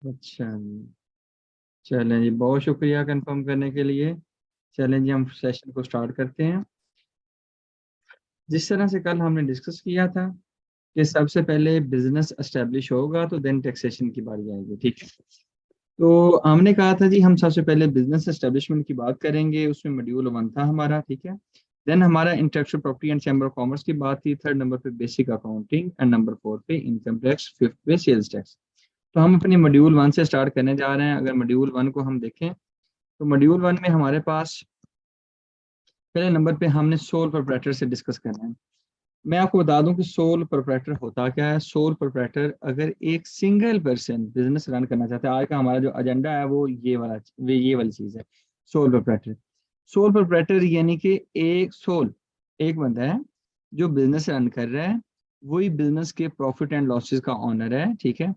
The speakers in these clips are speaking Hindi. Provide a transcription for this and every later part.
अच्छा जी, चलें जी, बहुत शुक्रिया कंफर्म करने के लिए। चलें जी, हम सेशन को स्टार्ट करते हैं। जिस तरह से कल हमने डिस्कस किया था कि सबसे पहले बिजनेस एस्टेब्लिश होगा तो देन टैक्सेशन की बारी आएगी, ठीक है। तो हमने कहा था जी हम सबसे पहले बिजनेस एस्टेब्लिशमेंट की बात करेंगे, उसमें मॉड्यूल 1 था हमारा, ठीक है। देन हमारा intellectual property and chamber of commerce की बात थी, थर्ड नंबर पे बेसिक अकाउंटिंग एंड नंबर 4 पे इनकम टैक्स, फिफ्थ पे सेल्स टैक्स। तो हम अपनी मॉड्यूल 1 से स्टार्ट करने जा रहे हैं। अगर मॉड्यूल 1 को हम देखें तो मॉड्यूल 1 में हमारे पास पहले नंबर पे हमने सोल प्रोप्राइटर से डिस्कस करना है। मैं आपको बता दूं कि सोल प्रोप्राइटर होता क्या है। सोल प्रोप्राइटर अगर एक सिंगल पर्सन बिजनेस रन करना चाहता है, आज का हमारा जो एजेंडा है वो ये वाली चीज है, सोल प्रोप्राइटर। सोल प्रोप्राइटर यानी कि एक बंदा है जो बिजनेस रन कर रहा है, वही बिजनेस के प्रॉफिट एंड लॉसेस का ऑनर है, ठीक है।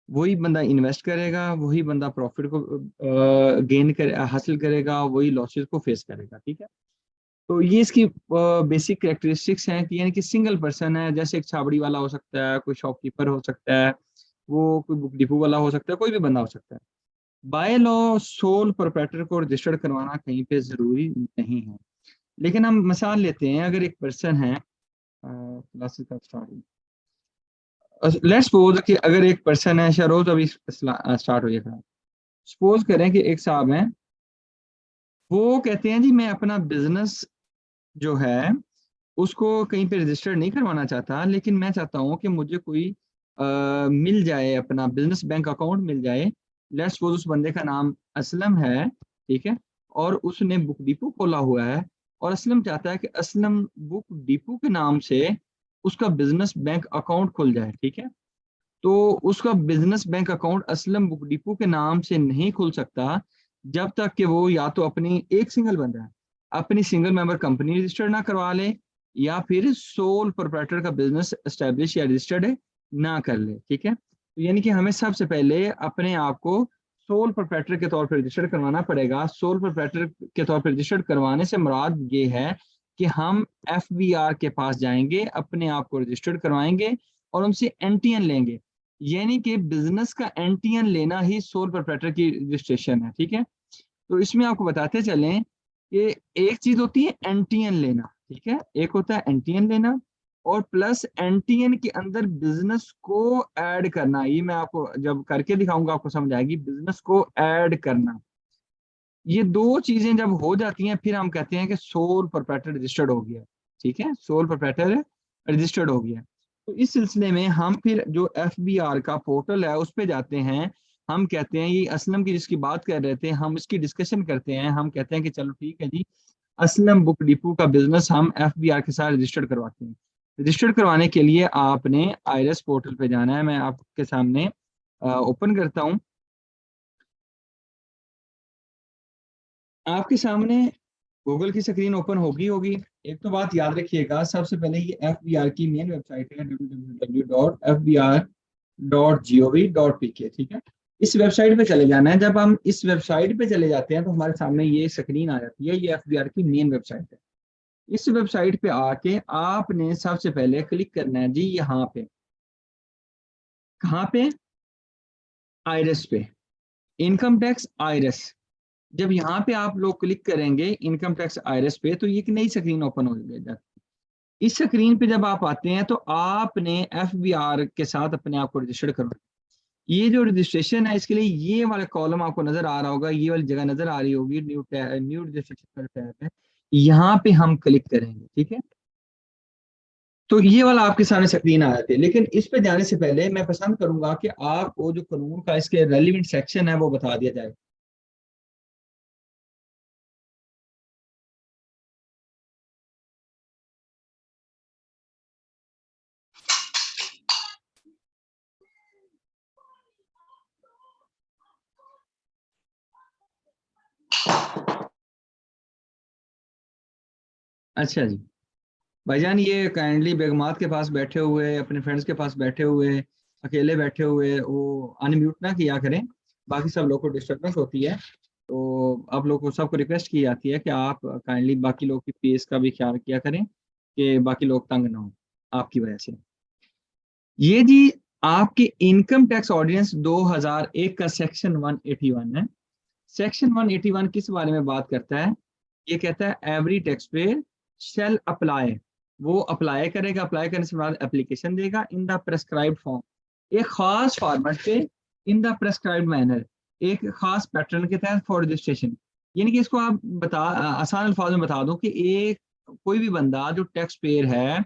वही बंदा इन्वेस्ट करेगा, वही बंदा प्रॉफिट को गेन कर हासिल करेगा, वही लॉसेस को फेस करेगा, ठीक है। तो ये इसकी बेसिक कैरेक्टरिस्टिक्स हैं कि यानी कि सिंगल पर्सन है, जैसे एक छाबड़ी वाला हो सकता है, कोई शॉपकीपर हो सकता है, वो कोई बुक डिपो वाला हो सकता है, कोई भी बंदा हो सकता है। बाय लॉ सोल प्रोप्राइटर को रजिस्टर्ड करवाना कहीं पे जरूरी नहीं है। लेकिन हम मिसाल लेते हैं, अगर एक पर्सन है, क्लासेस का स्टार्ट, लेट्स सपोज कि अगर एक पर्सन है, शरोज अभी स्टार्ट हो गया, सपोज करें कि एक साहब हैं, वो कहते हैं जी मैं अपना बिजनेस जो है उसको कहीं पे रजिस्टर्ड नहीं करवाना चाहता, लेकिन मैं चाहता हूँ कि मुझे कोई मिल जाए, अपना बिजनेस बैंक अकाउंट मिल जाए। लेट्स सपोज उस बंदे का नाम असलम है, ठीक है, और उसने बुक डिपो खोला हुआ है, और असलम चाहता है कि असलम बुक डिपो के नाम से उसका बिजनेस बैंक अकाउंट खुल जाए, ठीक है। तो उसका business bank account Aslam book depot के नाम से नहीं खुल सकता जब तक कि वो या तो अपनी एक सिंगल बंदा है अपनी सिंगल मेंबर कंपनी रजिस्टर्ड ना करवा ले, या फिर सोल प्रोप्राइटर का बिजनेस एस्टेब्लिश या रजिस्टर्ड ना कर ले, ठीक है। तो यानी कि हमें सबसे पहले अपने आप को सोल प्रोप्राइटर के तौर पर रजिस्टर्ड करवाना पड़ेगा। सोल प्रोप्राइटर के तौर पर रजिस्टर्ड करवाने से मुराद ये है कि हम एफबीआर के पास जाएंगे, अपने आप को रजिस्टर्ड करवाएंगे और उनसे एनटीएन लेंगे। यानी कि बिजनेस का एनटीएन लेना ही सोल प्रोप्राइटर की रजिस्ट्रेशन है, ठीक है। तो इसमें आपको बताते चलें कि एक चीज होती है एनटीएन लेना, ठीक है, एक होता है एनटीएन लेना, और प्लस एनटीएन के अंदर बिजनेस को ऐड करना। ये मैं आपको जब करके दिखाऊंगा आपको समझ आएगी, बिजनेस को ऐड करना। ये दो चीजें जब हो जाती हैं फिर हम कहते हैं कि सोल प्रोप्राइटर रजिस्टर्ड हो गया, ठीक है, सोल प्रोप्राइटर रजिस्टर्ड हो गया। तो इस सिलसिले में हम फिर जो एफबीआर का पोर्टल है उस पे जाते हैं। हम कहते हैं ये असलम की जिसकी बात कर रहे थे, हम इसकी डिस्कशन करते हैं। हम कहते हैं कि चलो ठीक है जी, असलम बुक डिपो का बिजनेस हम एफबीआर के साथ रजिस्टर्ड करवाते हैं। रजिस्टर्ड करवाने के लिए आपने आईरेस पोर्टल पे जाना है। मैं आपके सामने ओपन करता हूँ, आपके सामने गूगल की स्क्रीन ओपन होगी होगी। एक तो बात याद रखिएगा, सबसे पहले ये एफ बी आर की मेन वेबसाइट है www.fbr.gov.pk, ठीक है। इस वेबसाइट पे चले जाना है। जब हम इस वेबसाइट पे चले जाते हैं तो हमारे सामने ये स्क्रीन आ जाती है, ये एफ बी आर की मेन वेबसाइट है। इस वेबसाइट पे आके आपने सबसे पहले क्लिक करना है जी यहाँ पे, कहाँ पे, आइरस पे, इनकम टैक्स आइरस। जब यहाँ पे आप लोग क्लिक करेंगे इनकम टैक्स आईआरएस पे, तो ये एक नई स्क्रीन ओपन हो जाती है। इस स्क्रीन पे जब आप आते हैं तो आपने एफबीआर के साथ अपने आप को रजिस्टर्ड करना। ये जो रजिस्ट्रेशन है इसके लिए ये वाला कॉलम आपको नजर आ रहा होगा, ये वाली जगह नजर आ रही होगी, न्यू रजिस्ट्रेशन का टैब है, यहाँ पे हम क्लिक करेंगे, ठीक है। तो ये वाला आपके सामने स्क्रीन आ जाती है। लेकिन इस पे जाने से पहले मैं पसंद करूंगा कि आपको जो कानून का इसके रेलिवेंट सेक्शन है वो बता दिया जाए। अच्छा जी, भाईजान ये काइंडली बेगमात के पास बैठे हुए, अपने फ्रेंड्स के पास बैठे हुए, अकेले बैठे हुए वो अनम्यूट ना किया करें, बाकी सब लोग को डिस्टर्बेंस होती है। तो आप लोग को सबको रिक्वेस्ट की जाती है कि आप काइंडली बाकी लोग की पेस का भी ख्याल किया करें कि बाकी लोग तंग ना हो आपकी वजह से। ये जी आपके इनकम टैक्स ऑर्डिनेंस 2001 का सेक्शन 181 है। सेक्शन 181 किस बारे में बात करता है? ये कहता है every tax payer shall apply, वो अप्लाई करेगा, अप्लाई करने के बाद एप्लीकेशन देगा इन द प्रेस्क्राइब्ड फॉर्म, एक खास फॉर्मेट पे, इन द प्रेस्क्राइब्ड मैनर, एक खास पैटर्न के तहत फॉर रजिस्ट्रेशन। यानी कि इसको आप आसान अल्फाज में बता दूं कि एक कोई भी बंदा जो टैक्स पेयर है,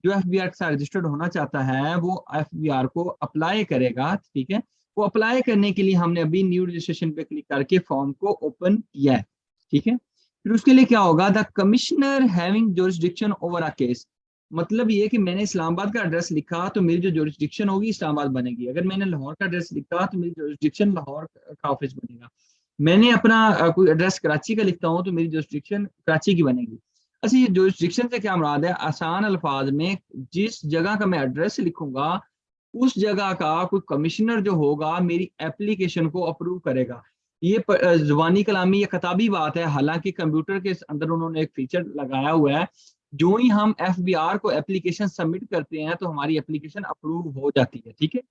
जो एफबीआर के साथ रजिस्टर्ड होना चाहता है, वो एफबीआर को अप्लाई करेगा, ठीक है। वो अप्लाई करने के लिए हमने अभी न्यू रजिस्ट्रेशन पे क्लिक करके फॉर्म को ओपन किया है, ठीक है। फिर उसके लिए क्या होगा, the commissioner having jurisdiction over a case, मतलब ये कि मैंने इस्लामाबाद का एड्रेस लिखा तो मेरी जो जोरिस्डिक्शन होगी इस्लामाबाद बनेगी, अगर मैंने लाहौर का एड्रेस लिखा तो मेरी जोरिस्डिक्शन लाहौर का ऑफिस बनेगा, मैंने अपना कोई एड्रेस कराची का लिखता हूँ तो मेरी जोरिस्डिक्शन कराची की बनेगी। अच्छा, ये जोरिस्डिक्शन से क्या मुराद है? आसान अल्फाज में, जिस जगह का मैं एड्रेस लिखूंगा उस जगह का कोई कमिश्नर जो होगा मेरी एप्लीकेशन को अप्रूव करेगा। ये जुबानी कलामी या किताबी बात है, हालांकि कंप्यूटर के अंदर उन्होंने एक फीचर लगाया हुआ है, जो ही हम एफबीआर को एप्लीकेशन सबमिट करते हैं तो हमारी एप्लीकेशन अप्रूव हो जाती है, ठीक है।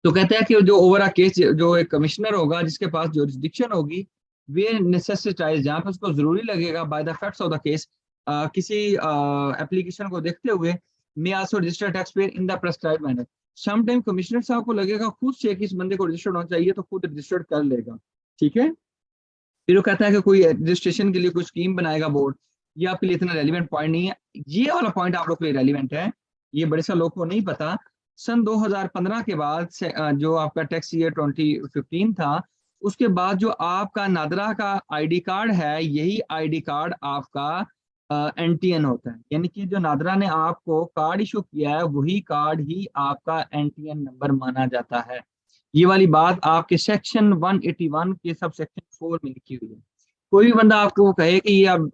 तो कहते हैं कि जो ओवर केस जो एक कमिश्नर होगा जिसके पास जुरिस्डिक्शन होगी, वे नेसेसिटाइज, जहाँ पे उसको जरूरी लगेगा, by the facts of the case, किसी एप्लीकेशन को देखते हुए, may also register tax payer in the prescribed manner. Some time commissioner साहब को लगेगा खुद से कि इस बंदे को रजिस्टर्ड होना चाहिए तो खुद रजिस्टर्ड कर लेगा, ठीक है। फिर वो कहता है कि कोई रजिस्ट्रेशन के लिए कोई स्कीम बनाएगा बोर्ड, ये आपके लिए इतना रेलिवेंट पॉइंट नहीं है। ये वाला पॉइंट आप लोग के लिए रेलिवेंट है, ये बड़े सा लोग को नहीं पता। सन 2015 के बाद से जो आपका टैक्स ईयर 2015 था, उसके बाद जो आपका नादरा का आईडी कार्ड है, यही आईडी कार्ड आपका एनटीएन होता है। यानी कि जो नादरा ने आपको कार्ड इशू किया है वही कार्ड ही आपका एनटीएन नंबर माना जाता है। ये वाली बात आपके सेक्शन 181 के सब सेक्शन 4 में लिखी हुई है। कोई भी बंदा आपको वो कहे कि ये आप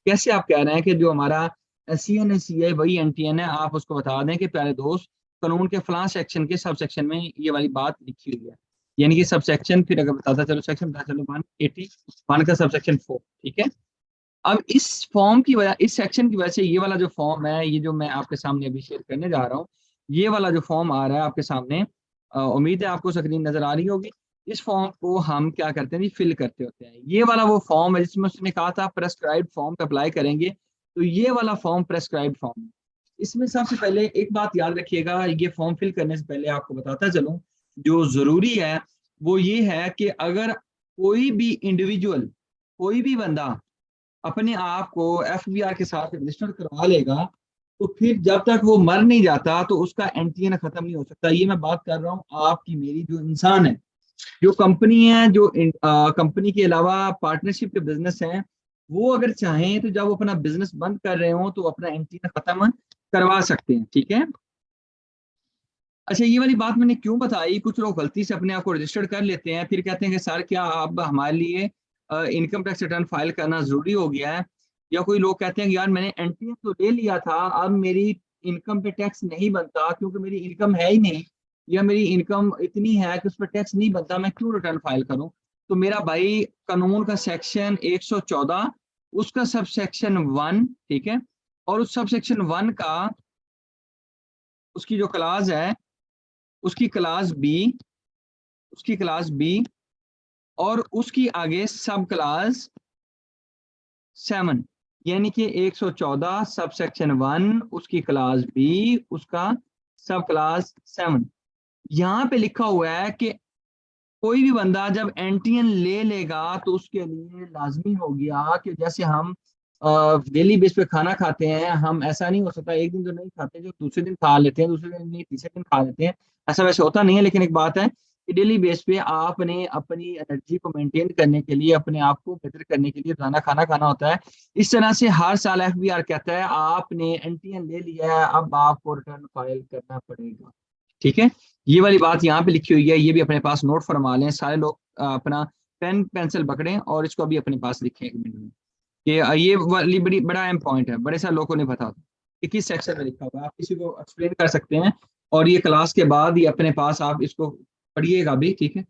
कैसे आप कह रहे हैं कि जो हमारा सी है वही एनटीएन है, आप उसको बता दें कि प्यारे दोस्त, कानून के फलां सेक्शन के सब सेक्शन में ये वाली बात लिखी हुई है। यानी कि सब सेक्शन, फिर अगर बताता चलो सेक्शन, बता चलो 181 का सब सेक्शन 4, ठीक है। अब इस फॉर्म की वजह, इस सेक्शन की वजह से ये वाला जो फॉर्म है, ये जो मैं आपके सामने अभी शेयर करने जा रहा हूँ, ये वाला जो फॉर्म आ रहा है आपके सामने, उम्मीद है आपको स्क्रीन नजर आ रही होगी। इस फॉर्म को हम क्या करते हैं जी, फिल करते होते हैं। ये वाला वो फॉर्म है जिसमें उसने कहा था प्रेस्क्राइब्ड फॉर्म पे अप्लाई करेंगे, तो ये वाला फॉर्म प्रेस्क्राइब्ड फॉर्म है। इसमें सबसे पहले एक बात याद रखिएगा, ये फॉर्म फिल करने से पहले आपको बताता चलूं, जो जरूरी है वो ये है कि अगर कोई भी इंडिविजुअल, कोई भी बंदा अपने आप को एफबीआर के साथ रजिस्टर करवा लेगा, तो फिर जब तक वो मर नहीं जाता तो उसका एनटीएन खत्म नहीं हो सकता। ये मैं बात कर रहा हूँ आपकी मेरी, जो इंसान है, जो कंपनी है, जो कंपनी के अलावा पार्टनरशिप के बिजनेस हैं, वो अगर चाहें तो जब वो अपना बिजनेस बंद कर रहे हो तो अपना एनटीएन खत्म करवा सकते हैं, ठीक है। अच्छा, ये वाली बात मैंने क्यों बताई, कुछ लोग गलती से अपने आप को रजिस्टर्ड कर लेते हैं, फिर कहते हैं कि सर क्या अब हमारे लिए इनकम टैक्स रिटर्न फाइल करना जरूरी हो गया है। या कोई लोग कहते हैं कि यार मैंने एनटीएस तो ले लिया था, अब मेरी इनकम पे टैक्स नहीं बनता क्योंकि मेरी इनकम है ही नहीं, या मेरी इनकम इतनी है कि उस पर टैक्स नहीं बनता, मैं क्यों रिटर्न फाइल करूं? तो मेरा भाई, कानून का सेक्शन 114, उसका सब सेक्शन 1, ठीक है, और उस सब सेक्शन 1 का, उसकी जो क्लास है, उसकी क्लास बी, उसकी क्लास बी, और उसकी आगे सब क्लास 7, यानी कि 114 सब सेक्शन 1, उसकी क्लास बी, उसका सब क्लास 7। यहाँ पे लिखा हुआ है कि कोई भी बंदा जब एनटीएन ले लेगा तो उसके लिए लाजमी हो गया कि जैसे हम डेली बेस पे खाना खाते हैं, हम ऐसा नहीं हो सकता एक दिन तो नहीं खाते, जो दूसरे दिन खा लेते हैं, दूसरे दिन नहीं, तीसरे दिन खा लेते हैं, ऐसा वैसे होता नहीं है। लेकिन एक बात है कि डेली बेस पे आपने अपनी एनर्जी को मेंटेन करने के लिए, अपने आप को बेहतर करने के लिए रोजाना खाना खाना होता है। इस तरह से हर साल एफबीआर कहता है आपने एनटीएन ले लिया है, अब आपको रिटर्न फाइल करना पड़ेगा, ठीक है। ये वाली बात यहाँ पे लिखी हुई है, ये भी अपने पास नोट फरमा लें सारे लोग, अपना पेन पेंसिल पकड़ें और इसको भी अपने पास लिखें एक मिनट में, कि ये वाली बड़ी बड़ा अहम पॉइंट है, बड़े सारे लोगों को नहीं पता कि किस सेक्शन में लिखा हुआ है, आप किसी को एक्सप्लेन कर सकते हैं, और ये क्लास के बाद ये अपने पास आप इसको पढ़िएगा भी, ठीक है।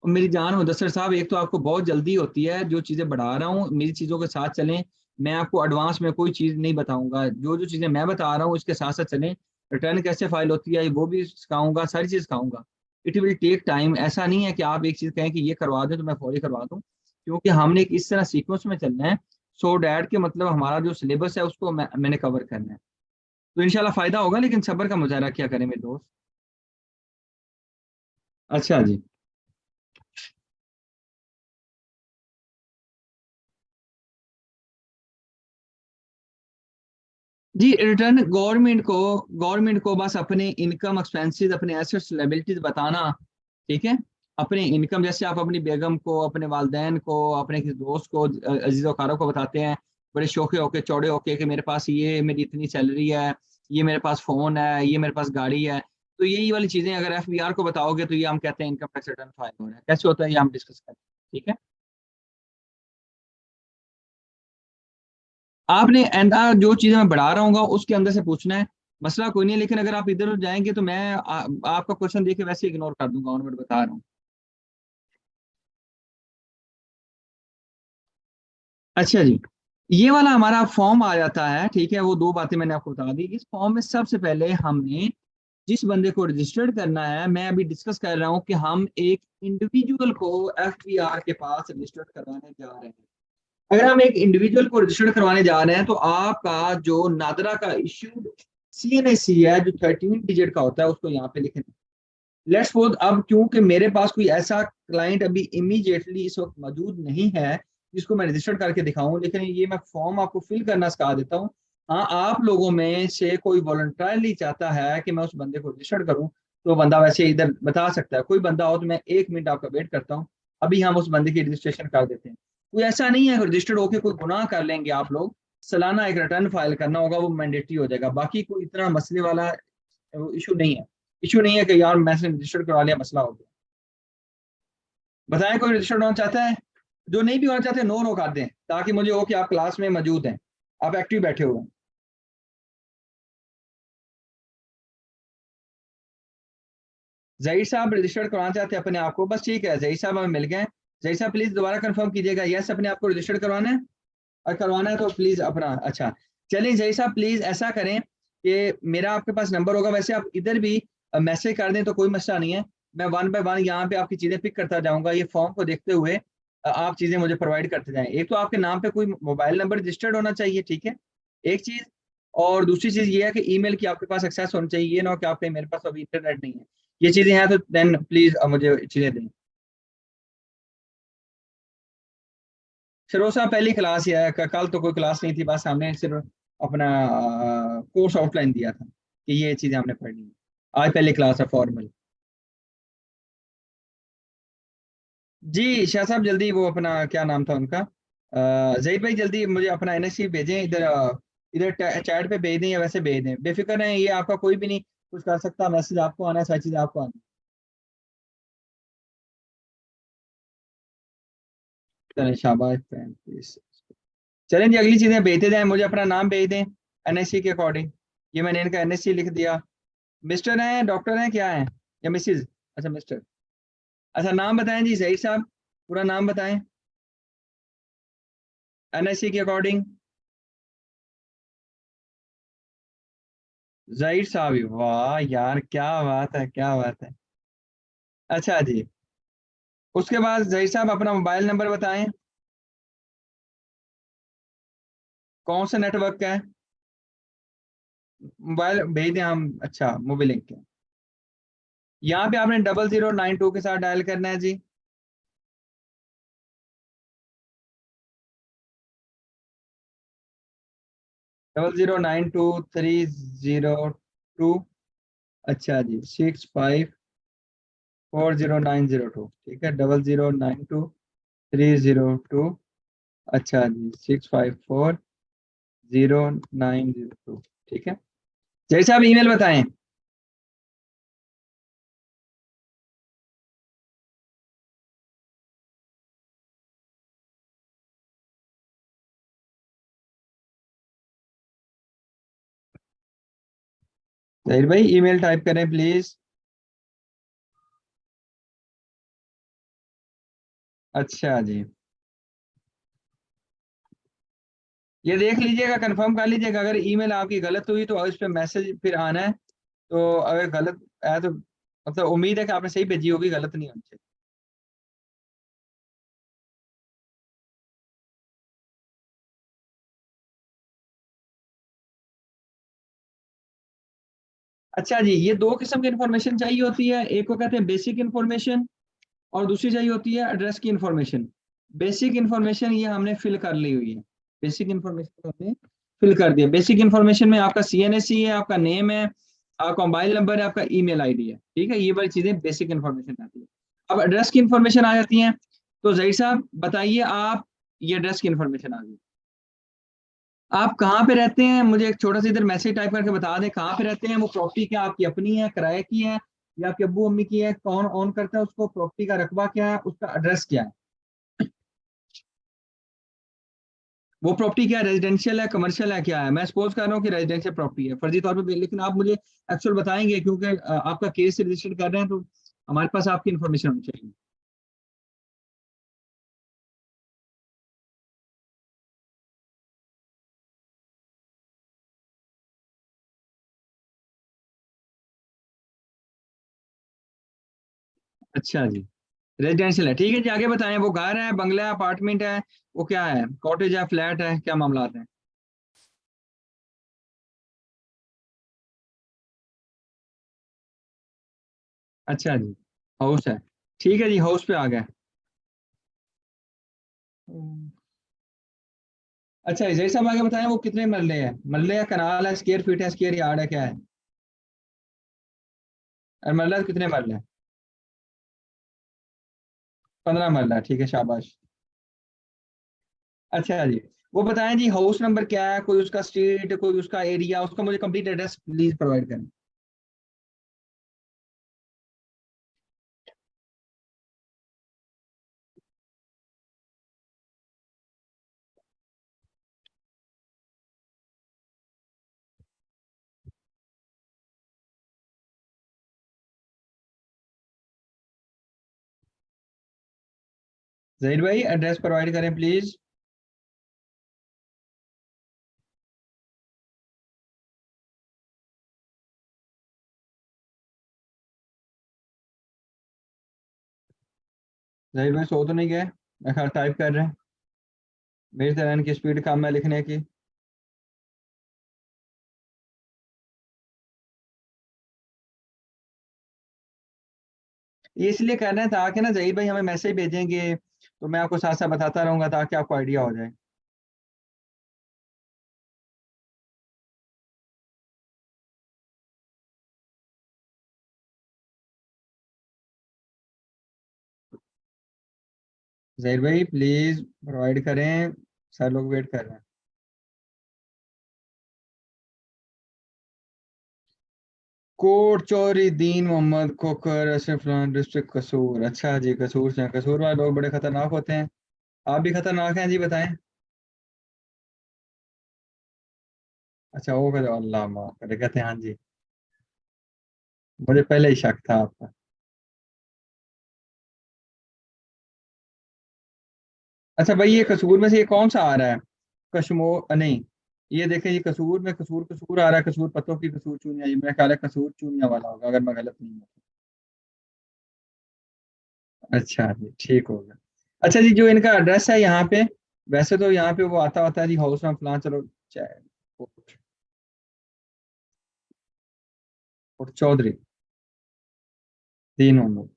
और मेरी जान मुदस्सर साहब, एक तो आपको बहुत जल्दी होती है, जो चीज़ें बढ़ा रहा हूँ मेरी चीज़ों के साथ चलें, मैं आपको एडवांस में कोई चीज़ नहीं बताऊंगा, जो जो चीज़ें मैं बता रहा हूँ इसके साथ साथ चलें, रिटर्न कैसे फाइल होती है वो भी सिखाऊंगा, सारी चीज सिखाऊंगा। It will take time. ऐसा नहीं है कि आप एक चीज कहें कि ये करवा दें तो मैं फौरी करवा दूं, क्योंकि हमने एक इस तरह सीक्वेंस में चलना है, सो डैट के मतलब हमारा जो सिलेबस है उसको मैंने कवर करना है। तो इंशाल्लाह फायदा होगा, लेकिन सब्र का मुजाहरा क्या करें मेरे दोस्त। अच्छा जी। जी रिटर्न गवर्नमेंट को बस अपने इनकम एक्सपेंसेस, अपने एसेट्स लायबिलिटीज बताना। ठीक है। अपने इनकम, जैसे आप अपनी बेगम को, अपने वालदेन को, अपने किसी दोस्त को, अजीज वकारों को बताते हैं बड़े शौके होके चौड़े होके कि मेरे पास ये, मेरी इतनी सैलरी है, ये मेरे पास फोन है, ये मेरे पास गाड़ी है। तो यही वाली चीजें अगर एफबीआर को बताओगे तो ये हम कहते हैं इनकम टैक्स रिटर्न फाइल हो रहा है। कैसे होता है ये हम डिस्कस करें। ठीक है। आपने एंड जो चीजें मैं बढ़ा रहा हूँ उसके अंदर से पूछना है, मसला कोई नहीं है। लेकिन अगर आप इधर उधर जाएंगे तो मैं आपका क्वेश्चन देके वैसे इग्नोर कर दूंगा, और मैं बता रहा हूँ। अच्छा जी। ये वाला हमारा फॉर्म आ जाता है, ठीक है। वो दो बातें मैंने आपको बता दी। इस फॉर्म में सबसे पहले हमने जिस बंदे को रजिस्टर्ड करना है, मैं अभी डिस्कस कर रहा हूँ कि हम एक इंडिविजुअल को एफबीआर के पास रजिस्टर्ड करवाने जा रहे हैं। अगर हम एक इंडिविजुअल को रजिस्टर्ड करवाने जा रहे हैं तो आपका जो नादरा का इश्यूड सीएनएसी है जो 13 डिजिट का होता है उसको यहाँ पे लिखें। लेट्स सपोज अब क्योंकि मेरे पास कोई ऐसा क्लाइंट अभी इमीडिएटली इस वक्त मौजूद नहीं है जिसको मैं रजिस्टर करके दिखाऊं, लेकिन ये मैं फॉर्म आपको फिल करना सिखा देता हूँ। हाँ, आप लोगों में से कोई वॉलंटरली चाहता है कि मैं उस बंदे को रजिस्टर करूं, तो बंदा वैसे इधर बता सकता है। कोई बंदा हो तो मैं 1 मिनट आपका वेट करता हूँ, अभी हम उस बंदे की रजिस्ट्रेशन कर देते हैं। कोई ऐसा नहीं है रजिस्टर्ड होकर कोई गुनाह कर लेंगे आप लोग, सालाना एक रिटर्न फाइल करना होगा, वो मैंडेटरी हो जाएगा। बाकी कोई इतना मसले वाला इशू नहीं है। इशू नहीं है कि यार मैंने रजिस्टर्ड करवा लिया मसला हो गया। बताएं कोई रजिस्टर्ड होना चाहता है। जो नहीं भी होना चाहते नो नो कर दें, ताकि मुझे हो कि आप क्लास में मौजूद हैं, आप एक्टिव बैठे हुए हैं। जहीर साहब रजिस्टर्ड करवाना चाहते हैं अपने आप को, बस ठीक है। जहीर साहब हमें मिल गए। जहीर साहब प्लीज दोबारा कंफर्म कीजिएगा, यस अपने आप को रजिस्टर्ड करवाना है। और करवाना है तो प्लीज अपना, अच्छा चलिए जहीर साहब प्लीज ऐसा करें कि मेरा आपके पास नंबर होगा, वैसे आप इधर भी मैसेज कर दें तो कोई मसला नहीं है। मैं वन बाय वन यहाँ पे आपकी चीजें पिक करता जाऊंगा, ये फॉर्म को देखते हुए आप चीजें मुझे प्रोवाइड करते जाएं। एक तो आपके नाम पे कोई मोबाइल नंबर रजिस्टर्ड होना चाहिए, ठीक है, एक चीज। और दूसरी चीज ये है कि ईमेल की आपके पास एक्सेस होनी चाहिए, ये ना हो कि आपके मेरे पास अभी इंटरनेट नहीं है। ये चीजें हैं तो देन प्लीज मुझे चीजें दें। फिरोज पहली क्लास ही है, कल तो कोई क्लास नहीं थी, बस हमने सिर्फ अपना कोर्स आउटलाइन दिया था कि ये चीजें हमने पढ़नी है। आज पहली क्लास है फॉर्मल। जी शाह साहब जल्दी वो अपना क्या नाम था उनका, जहीर भाई जल्दी मुझे अपना एनएससी भेजें इधर, इधर चैट पे भेज दें या वैसे भेज दें, बेफिक्र है, ये आपका कोई भी नहीं कुछ कर सकता। मैसेज आपको आना है, सारी चीज़ आपको आनी है। चलें शाबाश प्लीज। चलें जी अगली चीज़ें भेजते जाएं, मुझे अपना नाम भेज दें एनएससी के अकॉर्डिंग। ये मैंने इनका एनएससी लिख दिया। मिस्टर हैं, डॉक्टर हैं, क्या है, या मिसिज? अच्छा मिस्टर। अच्छा नाम बताएं जी जहीर साहब, पूरा नाम बताएं एनएससी के अकॉर्डिंग। जहीर साहब ही, वाह यार क्या बात है, क्या बात है। अच्छा जी। उसके बाद जहीर साहब अपना मोबाइल नंबर बताएं, कौन सा नेटवर्क का है। मोबाइल भेज दें हम, अच्छा मोबाइल लिंक के। यहाँ पे आपने 0092 के साथ डायल करना है जी। 0092 302। अच्छा जी 6540 902, ठीक है, 0092 302। अच्छा जी 6540 902, ठीक है। जैसे आप ईमेल बताएं। जहीर भाई ईमेल टाइप करें प्लीज। अच्छा जी, ये देख लीजिएगा, कंफर्म कर लीजिएगा, अगर ईमेल आपकी गलत हुई तो इस पे मैसेज फिर आना है तो अगर गलत है तो मतलब उम्मीद है कि आपने सही भेजी होगी, गलत नहीं होनी चाहिए। अच्छा जी, ये दो किस्म की इंफॉर्मेशन चाहिए होती है, एक को कहते हैं बेसिक इंफॉर्मेशन और दूसरी चाहिए होती है एड्रेस की इंफॉर्मेशन। बेसिक इंफॉर्मेशन ये हमने फिल कर ली हुई है, बेसिक इंफॉर्मेशन हमने फिल कर दिया। बेसिक इंफॉर्मेशन में आपका सीएनएससी है, आपका नेम है, आपका मोबाइल नंबर है, आपका ईमेल आईडी है, ठीक है, ये वाली चीजें बेसिक इंफॉर्मेशन आती है। अब एड्रेस की इंफॉर्मेशन आ जाती है। तो जही साहब बताइए आप, ये एड्रेस की इंफॉर्मेशन आ गई। आप कहाँ पे रहते हैं, मुझे एक छोटा सा इधर मैसेज टाइप करके बता दें कहाँ पे रहते हैं। वो प्रॉपर्टी क्या आपकी अपनी है, किराए की है, या आपके अब्बू अम्मी की है, कौन ऑन करता है उसको, प्रॉपर्टी का रकबा क्या है, उसका एड्रेस क्या है। वो प्रॉपर्टी क्या है, रेजिडेंशियल है, कमर्शियल है, क्या है। मैं सपोज कर रहा हूँ कि रेजिडेंशियल प्रॉपर्टी है फर्जी तौर पे, लेकिन आप मुझे एक्चुअल बताएंगे क्योंकि आपका केस रजिस्टर कर रहे हैं, तो हमारे पास आपकी इन्फॉर्मेशन होनी चाहिए। अच्छा जी, रेजिडेंशियल है, ठीक है जी, आगे बताएं। वो घर है, बंगला है, अपार्टमेंट है, वो क्या है, कॉटेज है, फ्लैट है, क्या मामला है। अच्छा जी, हाउस है, ठीक है जी, हाउस पे आ गए। हम्म, अच्छा जैसे सब आगे बताएं, वो कितने मरले हैं, मरले या कनाल है, स्क्वायर फीट है, स्क्वायर यार्ड है, क्या है। और मरला कितने मरले हैं। 15 मरला, ठीक है, शाबाश। अच्छा जी, वो बताएं जी हाउस नंबर क्या है, कोई उसका स्ट्रीट, कोई उसका एरिया, उसका मुझे कंप्लीट एड्रेस प्लीज प्रोवाइड करें। जहीर भाई एड्रेस प्रोवाइड करें प्लीज। जहीर भाई सो तो नहीं गए, मैं ख्याल टाइप कर रहे हैं, मेरी तरह इनकी स्पीड कम है लिखने की। ये इसलिए कर रहे हैं ताकि ना जहीर भाई हमें मैसेज भेजेंगे तो मैं आपको साथ साथ बताता रहूंगा ताकि आपको आइडिया हो जाए। जहीर भाई प्लीज प्रोवाइड करें, सर लोग वेट कर रहे हैं। कोट चौरी दीन मोहम्मद खोखर असफलान डिस्ट्रिक्ट कसूर। अच्छा जी, कसूर से हैं। कसूर वाले लोग बड़े खतरनाक होते हैं, आप भी खतरनाक हैं जी, बताएं। अच्छा वो कहते अल्लाह माफ करे, कहते हैं हाँ जी, मुझे पहले ही शक था आपका। अच्छा भाई, ये कसूर में से ये कौन सा आ रहा है, कश्मोर नहीं, ये देखें, ये कसूर में कसूर कसूर आ रहा है, कसूर पत्तों की कसूर चूनिया, ये मेरा ख्याल है कसूर चूनिया वाला होगा अगर मैं गलत नहीं हूँ। अच्छा जी, ठीक हो गया। अच्छा जी, जो इनका एड्रेस है यहाँ पे, वैसे तो यहाँ पे वो आता होता है जी हाउस में फलां, चलो कोट कोट चौधरी दीन मोहम्मद।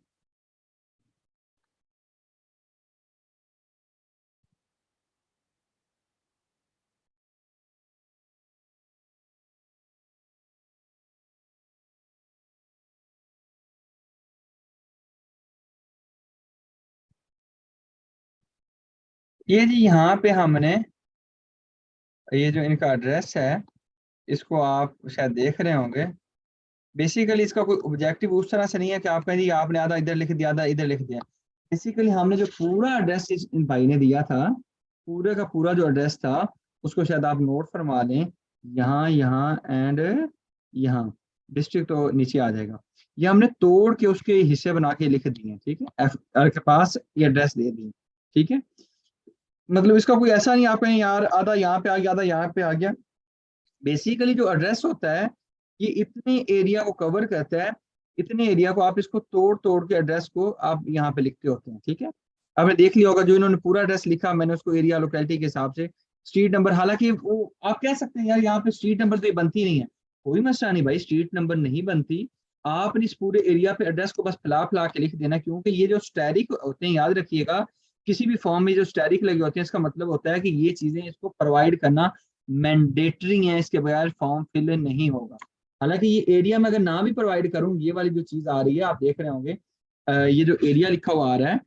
ये जी यहाँ पे हमने, ये जो इनका एड्रेस है, इसको आप शायद देख रहे होंगे। बेसिकली इसका कोई ऑब्जेक्टिव उस तरह से नहीं है कि आप कहें जी आपने आधा इधर लिख दिया, आधा इधर लिख दिया। बेसिकली हमने जो पूरा एड्रेस इन भाई ने दिया था, पूरे का पूरा जो एड्रेस था, उसको शायद आप नोट फरमा लें, यहाँ यहाँ एंड यहाँ, डिस्ट्रिक्ट तो नीचे आ जाएगा। ये हमने तोड़ के उसके हिस्से बना के लिख दिए हैं, ठीक है, एफ आर के पास ये एड्रेस दे दिए, ठीक है। मतलब इसका कोई ऐसा नहीं आप कहें यार आधा यहाँ पे आ गया, आधा यहाँ पे आ गया। बेसिकली जो एड्रेस होता है, ये इतने एरिया को कवर करता है, इतने एरिया को आप इसको तोड़ तोड़ के एड्रेस को आप यहाँ पे लिखते होते हैं, ठीक है। आपने देख लिया होगा जो इन्होंने पूरा एड्रेस लिखा, मैंने उसको एरिया लोकेलिटी के हिसाब से स्ट्रीट नंबर, हालांकि वो आप कह सकते हैं यार यहाँ पे स्ट्रीट नंबर तो ये बनती नहीं है, कोई मसला नहीं भाई, स्ट्रीट नंबर नहीं बनती, आपने इस पूरे एरिया पे एड्रेस को बस फैला फैला के लिख देना, क्योंकि ये जो स्टैरिक होते हैं, याद रखिएगा, किसी भी फॉर्म में जो स्टैरिक लगे होते हैं इसका मतलब होता है कि ये चीजें इसको प्रोवाइड करना मैंडेटरी है, इसके बगैर फॉर्म फिल नहीं होगा। हालांकि ये एरिया में अगर ना भी प्रोवाइड करूँ, ये वाली जो चीज आ रही है आप देख रहे होंगे, ये जो एरिया लिखा हुआ आ रहा है